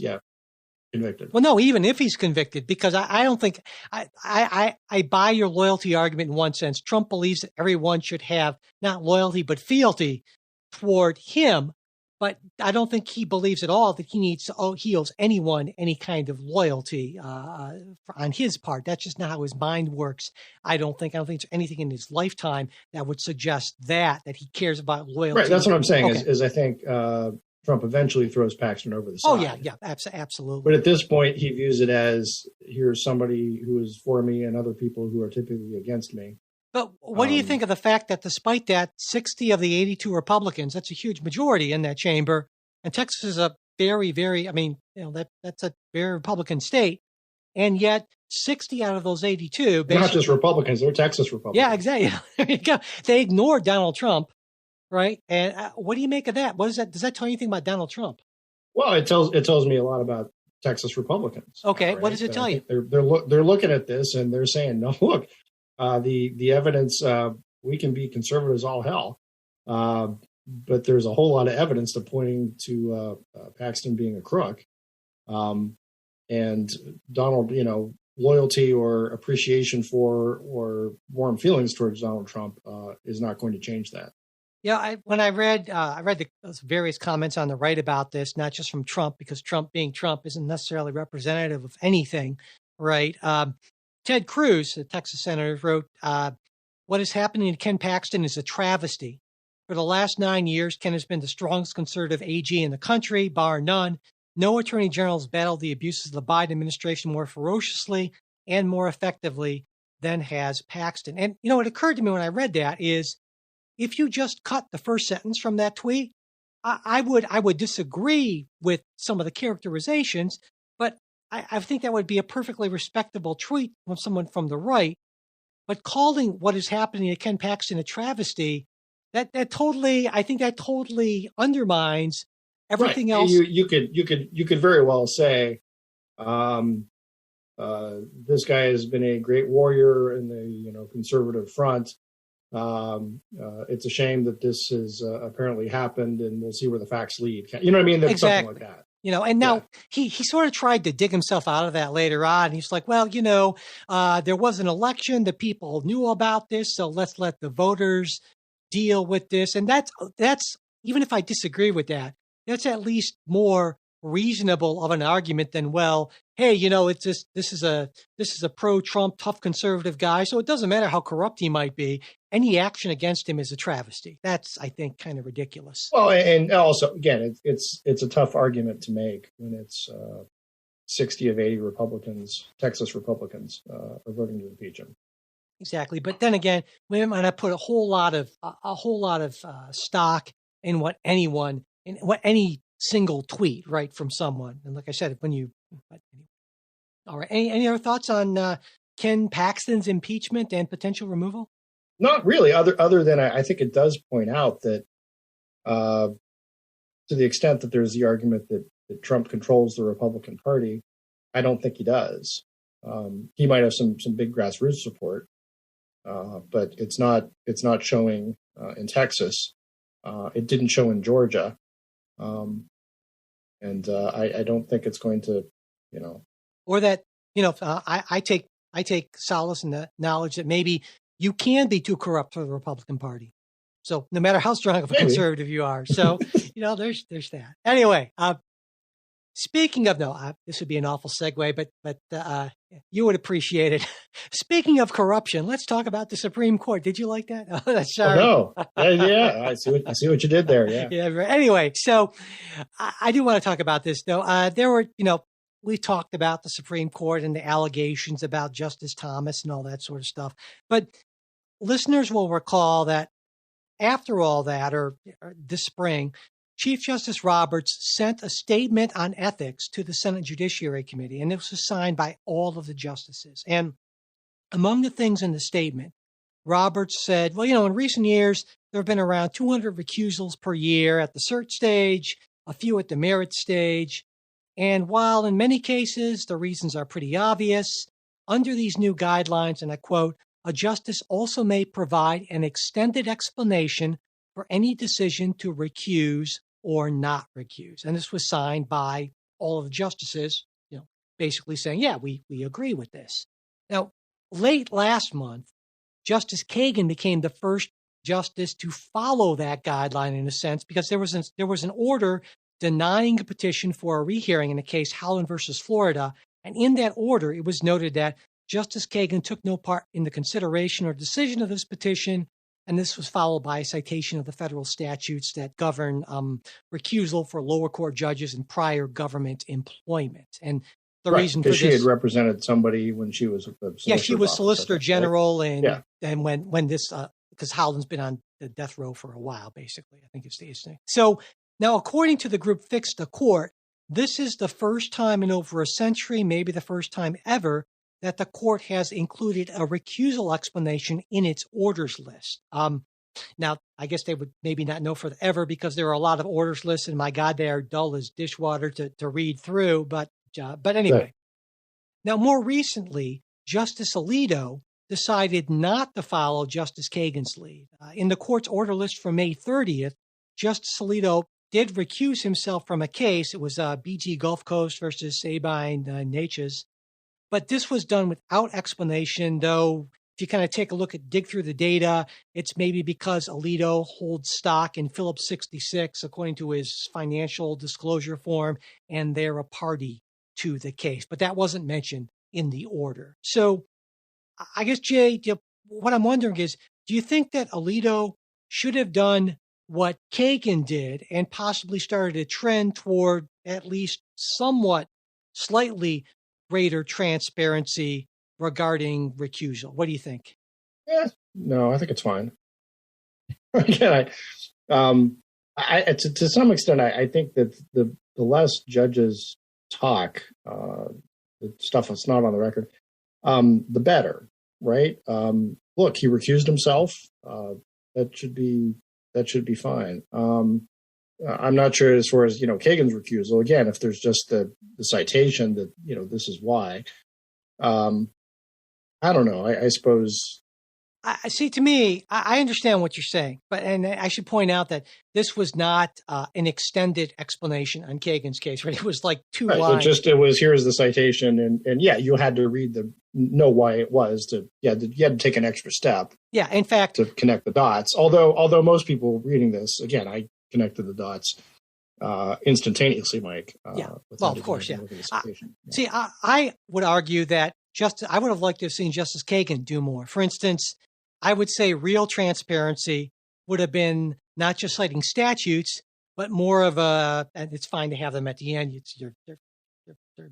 convicted. Well, no, even if he's convicted, because I don't think I buy your loyalty argument in one sense. Trump believes that everyone should have not loyalty but fealty toward him, but I don't think he believes at all that he owes anyone any kind of loyalty on his part. That's just not how his mind works. I don't think there's anything in his lifetime that would suggest that he cares about loyalty. Right. That's what I'm saying. Okay. Is I think Trump eventually throws Paxton over the side. Oh yeah, absolutely. But at this point, he views it as, here's somebody who is for me and other people who are typically against me. But what do you think of the fact that despite that, 60 of the 82 Republicans, that's a huge majority in that chamber, and Texas is a very, very, that's a very Republican state, and yet 60 out of those 82, they're not just Republicans, they're Texas Republicans. Yeah, exactly. There you go. They ignored Donald Trump, right? And what do you make of that? What is that? Does that tell you anything about Donald Trump? Well, it tells me a lot about Texas Republicans. Okay, right? What does it tell you? They're looking at this and they're saying, no, look. The evidence, we can be conservatives all hell, but there's a whole lot of evidence pointing to Paxton being a crook, and Donald, loyalty or appreciation for or warm feelings towards Donald Trump is not going to change that. Yeah, when I read the various comments on the right about this, not just from Trump, because Trump being Trump isn't necessarily representative of anything, right? Ted Cruz, the Texas senator, wrote, what is happening to Ken Paxton is a travesty. For the last 9 years, Ken has been the strongest conservative AG in the country, bar none. No attorney general has battled the abuses of the Biden administration more ferociously and more effectively than has Paxton. And, you know, what occurred to me when I read that is if you just cut the first sentence from that tweet, I would disagree with some of the characterizations, but I think that would be a perfectly respectable tweet from someone from the right. But calling what is happening to Ken Paxton a travesty, that totally undermines everything else. You could very well say, this guy has been a great warrior in the conservative front. It's a shame that this has apparently happened, and we'll see where the facts lead. You know what I mean? There's exactly. Something like that. And now he sort of tried to dig himself out of that later on. He's like, well, there was an election. The people knew about this, so let's let the voters deal with this. And that's even if I disagree with that, that's at least more reasonable of an argument than, well, hey, it's just this is a pro-Trump, tough conservative guy, so it doesn't matter how corrupt he might be. Any action against him is a travesty. That's, I think, kind of ridiculous. Well, and also, again, it's a tough argument to make when it's 60 of 80 Republicans, Texas Republicans, are voting to impeach him. Exactly, but then again, we might not put a whole lot of stock in what any single tweet, right, from someone. And like I said, all right, any other thoughts on Ken Paxton's impeachment and potential removal? Not really, other than I think it does point out that to the extent that there's the argument that Trump controls the Republican Party, I don't think he does. He might have some big grassroots support, but it's not showing in Texas. It didn't show in Georgia, and I don't think it's going to, or that I take solace in the knowledge that maybe you can be too corrupt for the Republican Party. So no matter how strong of a conservative you are. So, there's that. Anyway, speaking of, this would be an awful segue, but you would appreciate it. Speaking of corruption, let's talk about the Supreme Court. Did you like that? Oh, sorry. Oh, no. Yeah, I see what you did there. Yeah. Yeah. Anyway, so I do want to talk about this, though. There were, we talked about the Supreme Court and the allegations about Justice Thomas and all that sort of stuff. But listeners will recall that after all that, or this spring, Chief Justice Roberts sent a statement on ethics to the Senate Judiciary Committee, and it was signed by all of the justices. And among the things in the statement, Roberts said, well, in recent years, there have been around 200 recusals per year at the cert stage, a few at the merit stage. And while in many cases the reasons are pretty obvious, under these new guidelines, and I quote, a justice also may provide an extended explanation for any decision to recuse or not recuse. And this was signed by all of the justices, basically saying, yeah, we agree with this. Now, late last month, Justice Kagan became the first justice to follow that guideline in a sense, because there was an order denying a petition for a rehearing in the case Howland versus Florida. And in that order, it was noted that Justice Kagan took no part in the consideration or decision of this petition, and this was followed by a citation of the federal statutes that govern recusal for lower court judges in prior government employment. And the reason for this, she had represented somebody when she was she was Solicitor General, and when this because Howland's been on the death row for a while, basically, I think it's the thing. So now, according to the group Fix the Court, this is the first time in over a century, maybe the first time ever, that the court has included a recusal explanation in its orders list. Now, I guess they would maybe not know forever because there are a lot of orders lists, and my God, they are dull as dishwater to read through. But anyway, right. Now more recently, Justice Alito decided not to follow Justice Kagan's lead. In the court's order list for May 30th, Justice Alito did recuse himself from a case. It was BG Gulf Coast versus Sabine Natchez. But this was done without explanation, though if you kind of take a look at, dig through the data, it's maybe because Alito holds stock in Phillips 66, according to his financial disclosure form, and they're a party to the case. But that wasn't mentioned in the order. So I guess, Jay, what I'm wondering is, do you think that Alito should have done what Kagan did and possibly started a trend toward at least somewhat slightly greater transparency regarding recusal? What do you think? Yeah, no, I think it's fine. Again, to some extent, I think that the less judges talk, the stuff that's not on the record, the better, right? Look, he recused himself. That should be fine. I'm not sure as far as, Kagan's recusal. Again, if there's just the citation that, this is why. I don't know. I suppose. I see. To me, I understand what you're saying, and I should point out that this was not an extended explanation on Kagan's case, right? It was like 2 lines. It was here's the citation, and yeah, you had to know why it was you had to take an extra step. Yeah, in fact, to connect the dots. Although most people reading this, again, I connected the dots instantaneously, Mike. Yeah, well, of course, yeah. See, I would argue that I would have liked to have seen Justice Kagan do more. For instance, I would say real transparency would have been not just citing statutes, but more of and it's fine to have them at the end. They're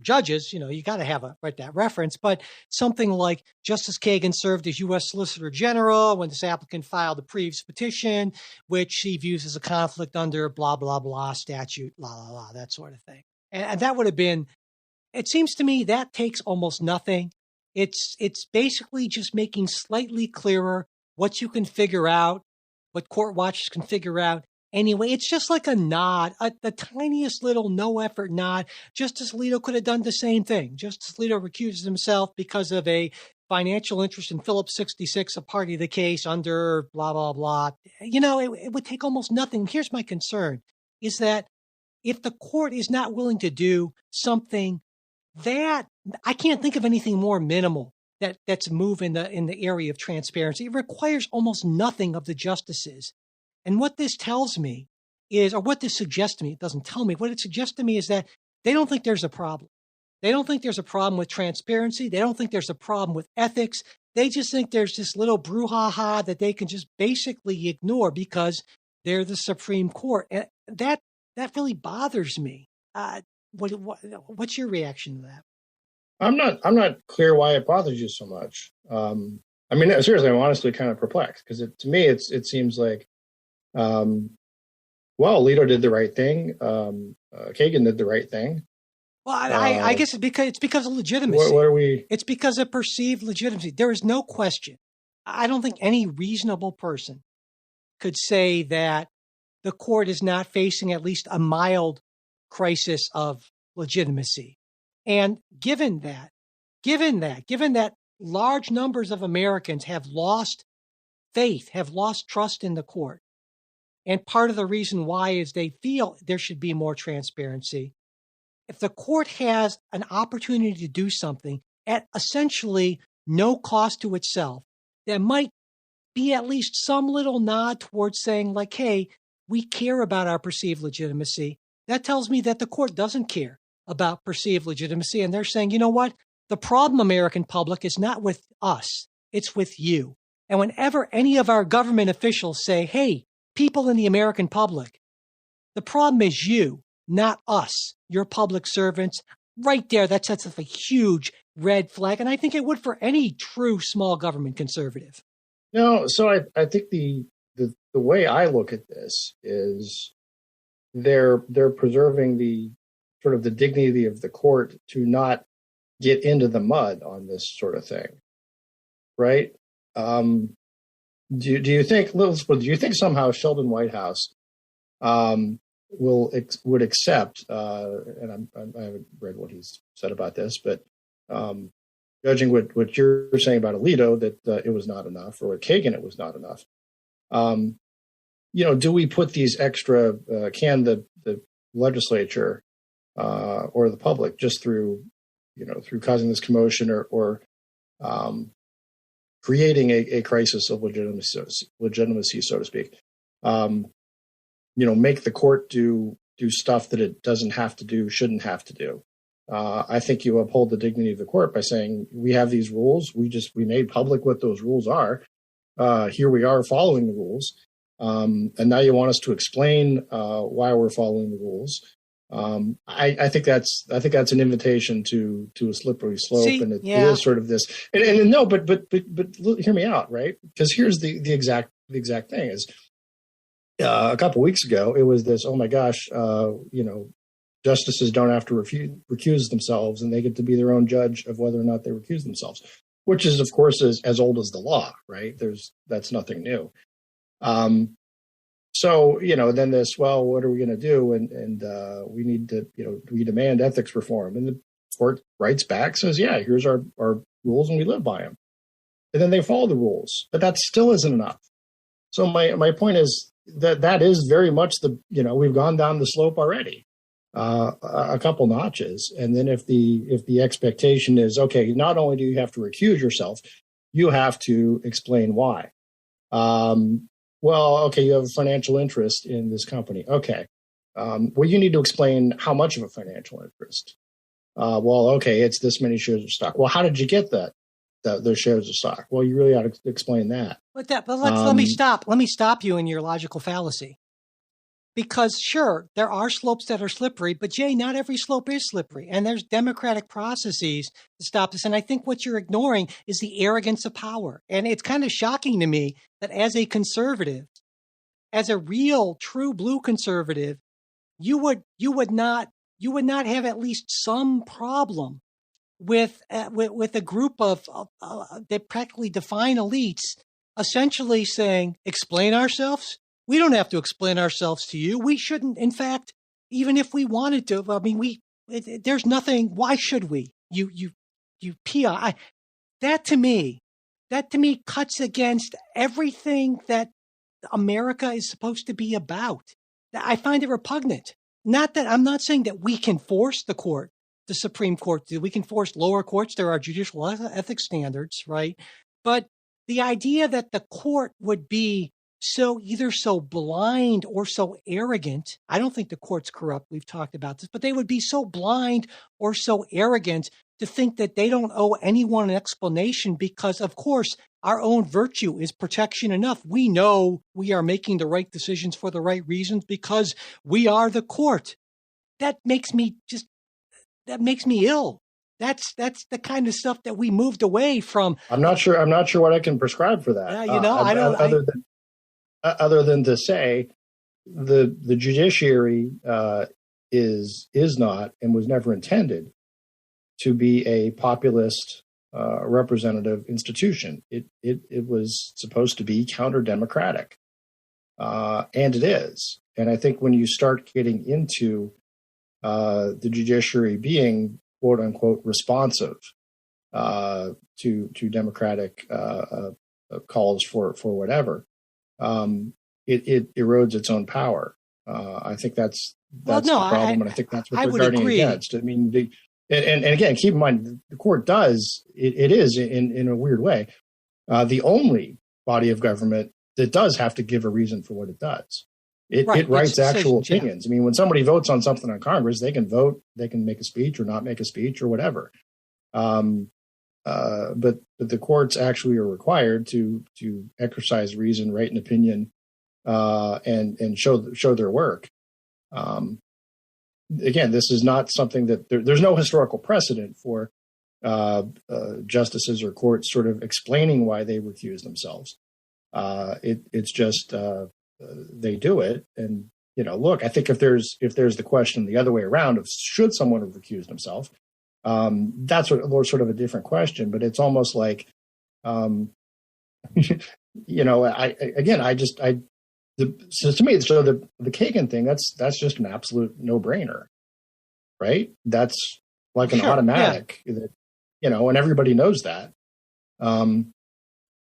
judges, you got to have that reference, but something like Justice Kagan served as U.S. Solicitor General when this applicant filed a previous petition, which he views as a conflict under blah, blah, blah statute, that sort of thing. And that would have been, it seems to me that takes almost nothing. It's basically just making slightly clearer what you can figure out, what court watchers can figure out. Anyway, it's just like a nod, the tiniest little no-effort nod. Justice Alito could have done the same thing. Justice Alito recuses himself because of a financial interest in Phillips 66, a party of the case under blah, blah, blah. It would take almost nothing. Here's my concern, is that if the court is not willing to do something that I can't think of anything more minimal that's a move in the area of transparency. It requires almost nothing of the justices. And what this tells me is, or what this suggests to me, it doesn't tell me, what it suggests to me is that they don't think there's a problem. They don't think there's a problem with transparency. They don't think there's a problem with ethics. They just think there's this little brouhaha that they can just basically ignore because they're the Supreme Court. And that really bothers me. What's your reaction to that? I'm not clear why it bothers you so much. Seriously, I'm honestly kind of perplexed because to me it seems like, Alito did the right thing. Kagan did the right thing. Well, I guess it's because of legitimacy. What are we? It's because of perceived legitimacy. There is no question. I don't think any reasonable person could say that the court is not facing at least a mild crisis of legitimacy. And given that large numbers of Americans have lost faith, have lost trust in the court, and part of the reason why is they feel there should be more transparency. If the court has an opportunity to do something at essentially no cost to itself, that might be at least some little nod towards saying like, hey, we care about our perceived legitimacy. That tells me that the court doesn't care about perceived legitimacy. And they're saying, you know what? The problem, American public, is not with us. It's with you. And whenever any of our government officials say, hey, people in the American public, the problem is you, not us, your public servants, right there, that sets up a huge red flag. And I think it would for any true small government conservative. No, so I think the way I look at this is they're preserving the sort of the dignity of the court to not get into the mud on this sort of thing, right? Do you think, Elizabeth, do you think somehow Sheldon Whitehouse would accept? And I haven't read what he's said about this, but judging what you're saying about Alito, that it was not enough, or with Kagan it was not enough. Do we put these extra? Can the legislature or the public just through causing this commotion or creating a crisis of legitimacy, so to speak, make the court do stuff that it doesn't have to do, shouldn't have to do? I think you uphold the dignity of the court by saying we have these rules. We made public what those rules are. Here we are following the rules. And now you want us to explain why we're following the rules. I think that's an invitation to a slippery slope, and it is sort of this. And no, but hear me out, right? Because here's the exact thing is, a couple weeks ago it was this. Oh my gosh, justices don't have to recuse themselves, and they get to be their own judge of whether or not they recuse themselves, which is, of course, as old as the law, right? That's nothing new. So, then this, well, what are we going to do? And we need to, we demand ethics reform. And the court writes back, says, yeah, here's our rules and we live by them. And then they follow the rules, but that still isn't enough. So my point is that is very much we've gone down the slope already, a couple notches. And then if the expectation is, okay, not only do you have to recuse yourself, you have to explain why. Well, okay, you have a financial interest in this company. Okay. Well, you need to explain how much of a financial interest. Well, okay, it's this many shares of stock. Well, how did you get those shares of stock? Well, you really ought to explain that. But let me stop. Let me stop you in your logical fallacy. Because sure, there are slopes that are slippery, but Jay, not every slope is slippery. And there's democratic processes to stop this. And I think what you're ignoring is the arrogance of power. And it's kind of shocking to me that as a conservative, as a real true blue conservative, you would not have at least some problem with a group of that practically define elites essentially saying, explain ourselves. We don't have to explain ourselves to you. We shouldn't. In fact, even if we wanted to, I mean, there's nothing. Why should we? You PI. That to me cuts against everything that America is supposed to be about. I find it repugnant. Not that I'm not saying that we can force the Supreme Court. We can force lower courts. There are judicial ethics standards, right? But the idea that the court would be either so blind or so arrogant. I don't think the court's corrupt. We've talked about this, but they would be so blind or so arrogant to think that they don't owe anyone an explanation because, of course, our own virtue is protection enough. We know we are making the right decisions for the right reasons because we are the court. That makes me ill. That's the kind of stuff that we moved away from. I'm not sure what I can prescribe for that. I don't. Other than to say the judiciary is not and was never intended to be a populist representative institution. It was supposed to be counter-democratic, and it is. And I think when you start getting into the judiciary being quote unquote responsive to democratic calls for whatever. It erodes its own power. I think that's the problem, and I think that's what they're guarding against. I mean, and again, keep in mind, the court does it is in a weird way the only body of government that does have to give a reason for what it does. It writes actual opinions. Yeah. I mean, when somebody votes on something on Congress, they can vote, they can make a speech or not make a speech or whatever. But the courts actually are required to exercise reason, write an opinion, and show their work. Again, this is not something that there's no historical precedent for justices or courts sort of explaining why they recuse themselves. It's just they do it, and look, I think if there's the question the other way around of should someone have recused himself. That's sort of a different question, but it's almost like, so to me, so the Kagan thing, that's just an absolute no brainer, right? That's like an automatic that, and everybody knows that.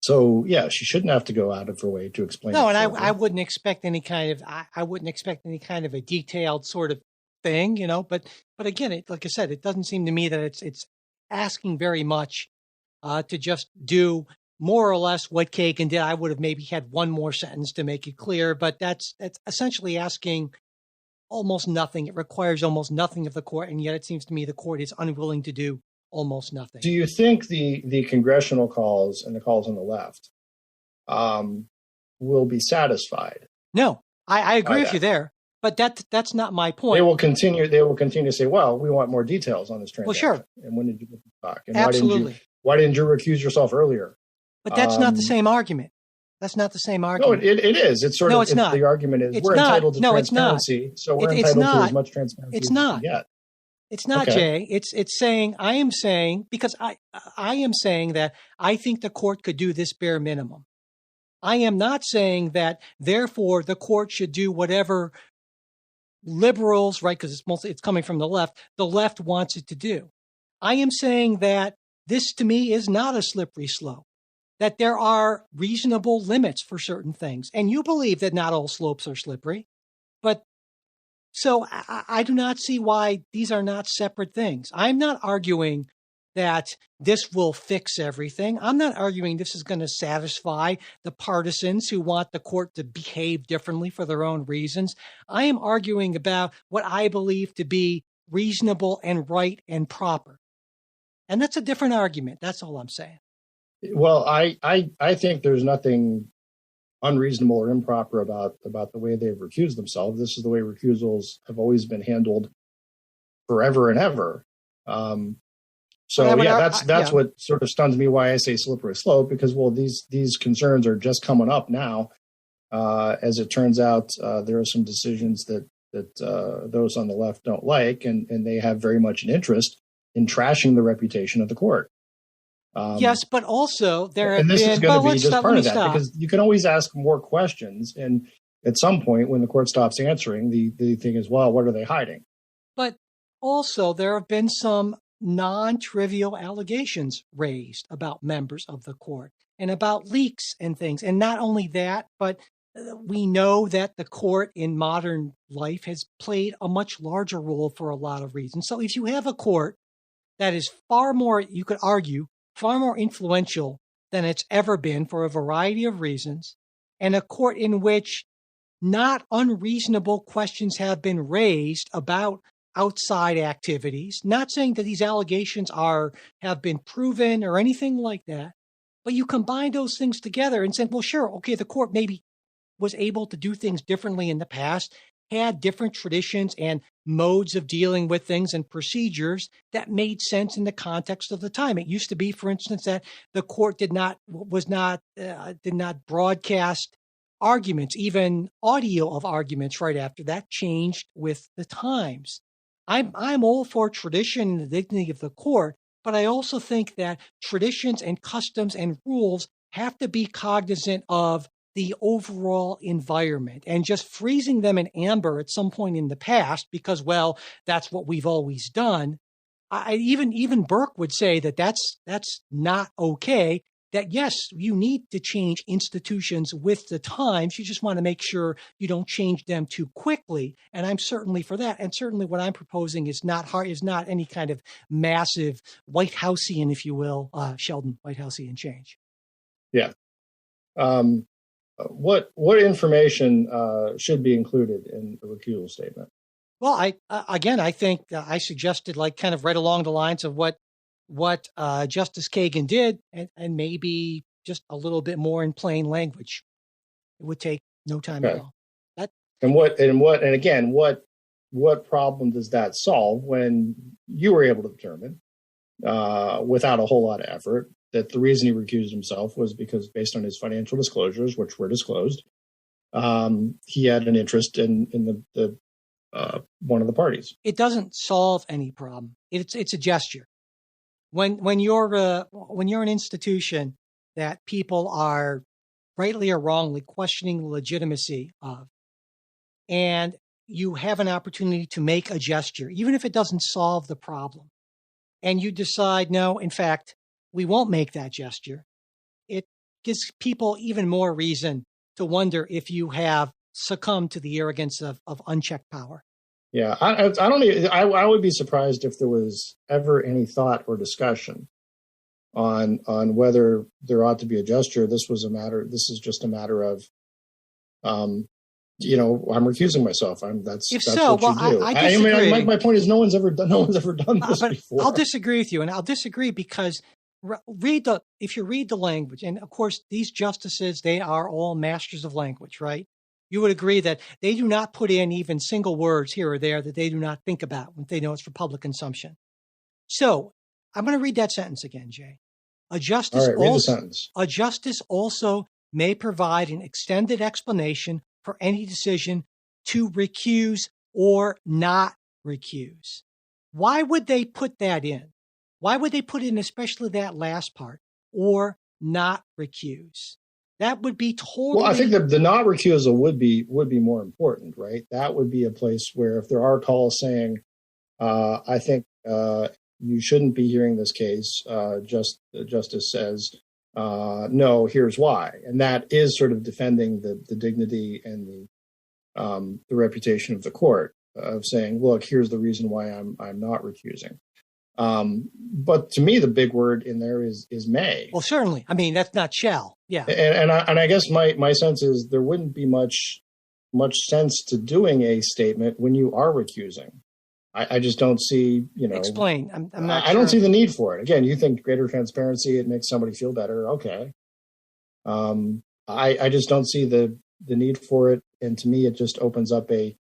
So yeah, she shouldn't have to go out of her way to explain. No, and I wouldn't expect any kind of, I wouldn't expect any kind of a detailed sort of thing, but again, like I said, it doesn't seem to me that it's asking very much to just do more or less what Kagan did. I would have maybe had one more sentence to make it clear, but that's essentially asking almost nothing. It requires almost nothing of the court, and yet it seems to me the court is unwilling to do almost nothing. Do you think the congressional calls and the calls on the left will be satisfied? No, I agree with you there, but that's not my point. They will continue to say, well, we want more details on this transaction. Well, sure. And when did you talk? And Absolutely. Why didn't you recuse yourself earlier? But that's not the same argument. That's not the same argument. No, it is. It's sort of it's not. The argument is It's we're not. entitled to No, it's not. transparency, so we're It's entitled to not. as much transparency It's as we not. can get. It's not, Okay. Jay. It's saying, I am saying, because I am saying that I think the court could do this bare minimum. I am not saying that, therefore, the court should do whatever liberals, right, because it's coming from the left wants it to do. I am saying that this, to me, is not a slippery slope, that there are reasonable limits for certain things. And you believe that not all slopes are slippery, but so I do not see why these are not separate things. I'm not arguing that this will fix everything. I'm not arguing this is going to satisfy the partisans who want the court to behave differently for their own reasons. I am arguing about what I believe to be reasonable and right and proper. And that's a different argument. That's all I'm saying. Well, I think there's nothing unreasonable or improper about the way they've recused themselves. This is the way recusals have always been handled forever and ever. That's what sort of stuns me why I say slippery slope, because, well, these concerns are just coming up now. As it turns out, there are some decisions that those on the left don't like, and they have very much an interest in trashing the reputation of the court. Yes, but also there have and this been. is going to be just stop, part of that stop. because you can always ask more questions, and at some point when the court stops answering, the thing is, well, what are they hiding? But also there have been some non-trivial allegations raised about members of the court and about leaks and things. And not only that, but we know that the court in modern life has played a much larger role for a lot of reasons. So if you have a court that is far more, you could argue, far more influential than it's ever been for a variety of reasons, and a court in which not unreasonable questions have been raised about outside activities, not saying that these allegations have been proven or anything like that, but you combine those things together and said, well, sure, okay, the court maybe was able to do things differently in the past, had different traditions and modes of dealing with things and procedures that made sense in the context of the time. It used to be, for instance, that the court did not broadcast arguments, even audio of arguments right after that changed with the times. I'm all for tradition and the dignity of the court, but I also think that traditions and customs and rules have to be cognizant of the overall environment, and just freezing them in amber at some point in the past because, well, that's what we've always done. Even Burke would say that that's not okay. That yes, you need to change institutions with the times. You just want to make sure you don't change them too quickly. And I'm certainly for that. And certainly what I'm proposing is not any kind of massive White Houseian, if you will, Sheldon, White Houseian change. Yeah. What information should be included in the recusal statement? Well, I think I suggested, like, kind of right along the lines of what Justice Kagan did, and maybe just a little bit more in plain language. It would take no time at all. What problem does that solve when you were able to determine, without a whole lot of effort, that the reason he recused himself was because, based on his financial disclosures, which were disclosed, he had an interest in the one of the parties. It doesn't solve any problem. It's a gesture. When you're an institution that people are rightly or wrongly questioning the legitimacy of, and you have an opportunity to make a gesture, even if it doesn't solve the problem, and you decide, no, in fact, we won't make that gesture, it gives people even more reason to wonder if you have succumbed to the arrogance of unchecked power. Yeah, I would be surprised if there was ever any thought or discussion on whether there ought to be a gesture. This is just a matter of I'm recusing myself. That's If that's so, what well, you do. I disagree. My point is no one's ever done this but before. I'll disagree with you, and I'll disagree because if you read the language, and of course these justices, they are all masters of language, right? You would agree that they do not put in even single words here or there that they do not think about when they know it's for public consumption. So I'm going to read that sentence again, Jay. A justice read the sentence. A justice also may provide an extended explanation for any decision to recuse or not recuse. Why would they put that in? Why would they put in especially that last part, or not recuse? That would be totally... Well, I think the not recusal would be more important, right? That would be a place where if there are calls saying, I think you shouldn't be hearing this case, the justice says, no, here's why. And that is sort of defending the dignity and the reputation of the court, of saying, look, here's the reason why I'm not recusing. But to me, the big word in there is may. Well, certainly. I mean, that's not shall. Yeah. And I guess my sense is there wouldn't be much sense to doing a statement when you are recusing. I just don't see, Explain. I'm not I don't see the need for it. Again, you think greater transparency, it makes somebody feel better. Okay. I just don't see the need for it. And to me, it just opens up a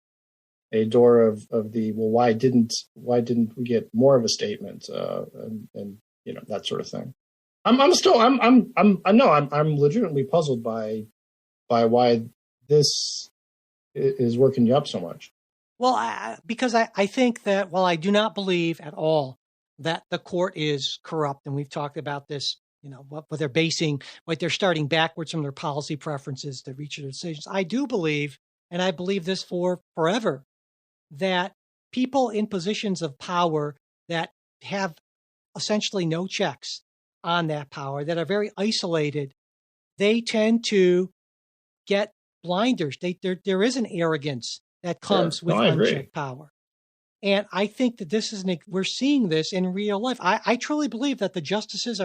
door of the, well, why didn't we get more of a statement? And that sort of thing. I'm legitimately puzzled by why this is working you up so much. Well, because I think that while I do not believe at all that the court is corrupt, and we've talked about this, what they're starting backwards from their policy preferences to reach their decisions. I do believe, and I believe this for forever, that people in positions of power that have essentially no checks on that power, that are very isolated, they tend to get blinders. There is an arrogance that comes with unchecked power. And I think that we're seeing this in real life. I truly believe that the justices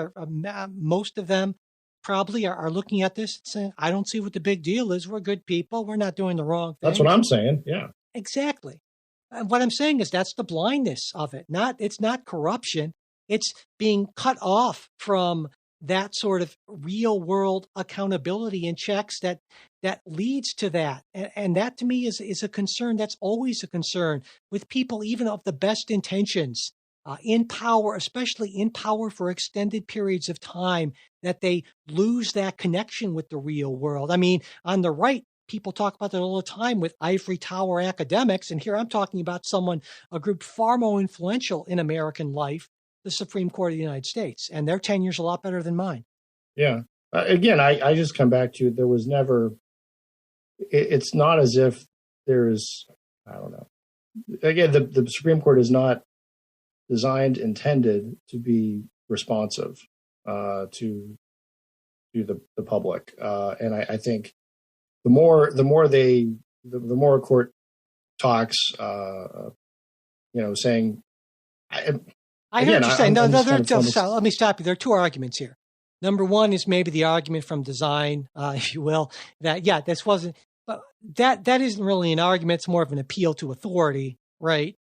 most of them probably are looking at this and saying, I don't see what the big deal is. We're good people. We're not doing the wrong thing. That's what I'm saying. Yeah, exactly. And what I'm saying is that's the blindness of it. It's not corruption. It's being cut off from that sort of real world accountability and checks that leads to that. And that to me is a concern. That's always a concern with people, even of the best intentions, in power, especially in power for extended periods of time, that they lose that connection with the real world. I mean, on the right, people talk about that all the time with ivory tower academics. And here I'm talking about a group far more influential in American life, the Supreme Court of the United States, and their tenure's a lot better than mine. Yeah. Again, I just come back to, there was never, it's not as if there's, I don't know. Again, the Supreme Court is not intended to be responsive to the public. And I think the more a court talks, saying, I hear what you're saying. Let me stop you. There are two arguments here. Number one is maybe the argument from design, if you will, that, that isn't really an argument. It's more of an appeal to authority, right?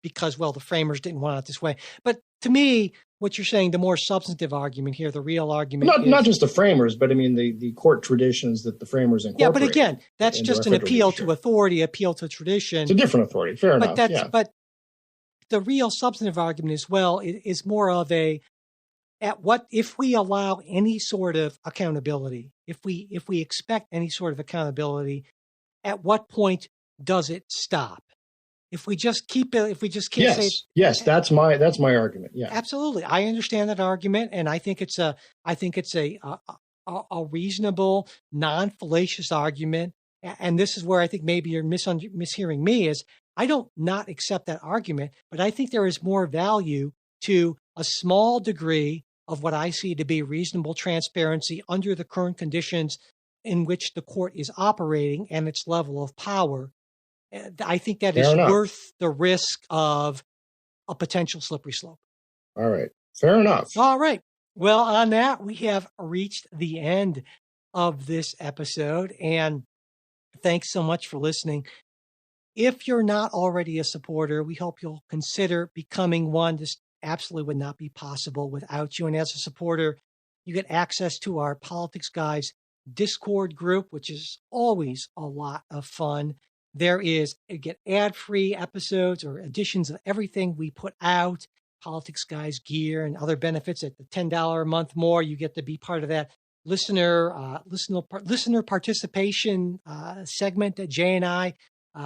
Because the framers didn't want it this way. But to me, what you're saying, the more substantive argument here, the real argument not just the framers, but I mean the court traditions that the framers incorporate. Yeah, but again, that's just an appeal to authority, appeal to tradition. It's a different authority. Fair enough. But the real substantive argument as well is more of if we allow any sort of accountability, if we expect any sort of accountability, at what point does it stop? If we just keep it, if we just can't say, yes, that's my argument. Yeah, absolutely, I understand that argument, and I think it's a reasonable, non-fallacious argument. And this is where I think maybe you're mishearing me. Is I don't not accept that argument, but I think there is more value to a small degree of what I see to be reasonable transparency under the current conditions in which the court is operating and its level of power. I think that is worth the risk of a potential slippery slope. All right. Fair enough. All right. Well, on that, we have reached the end of this episode. And Thanks so much for listening. If you're not already a supporter, we hope you'll consider becoming one. This absolutely would not be possible without you. And as a supporter, you get access to our Politics Guys Discord group, which is always a lot of fun. You get ad-free episodes or editions of everything we put out, Politics Guys gear and other benefits. At the $10 a month more, you get to be part of that listener participation segment that Jay and I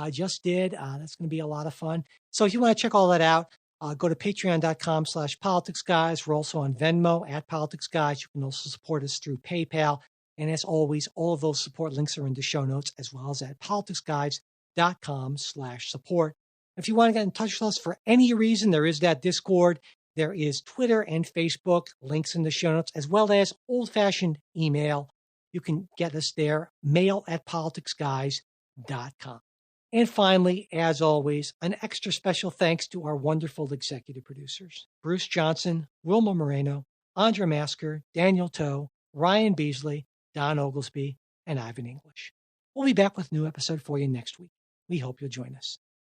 just did. That's going to be a lot of fun. So if you want to check all that out, go to patreon.com/politicsguys. We're also on Venmo @politicsguys. You can also support us through PayPal. And as always, all of those support links are in the show notes, as well as at politicsguys.com/support. If you want to get in touch with us for any reason, there is that Discord. There is Twitter and Facebook, links in the show notes, as well as old-fashioned email. You can get us there, mail@politicsguys.com. And finally, as always, an extra special thanks to our wonderful executive producers, Bruce Johnson, Wilma Moreno, Andra Masker, Daniel Toe, Ryan Beasley, Don Oglesby, and Ivan English. We'll be back with a new episode for you next week. We hope you'll join us.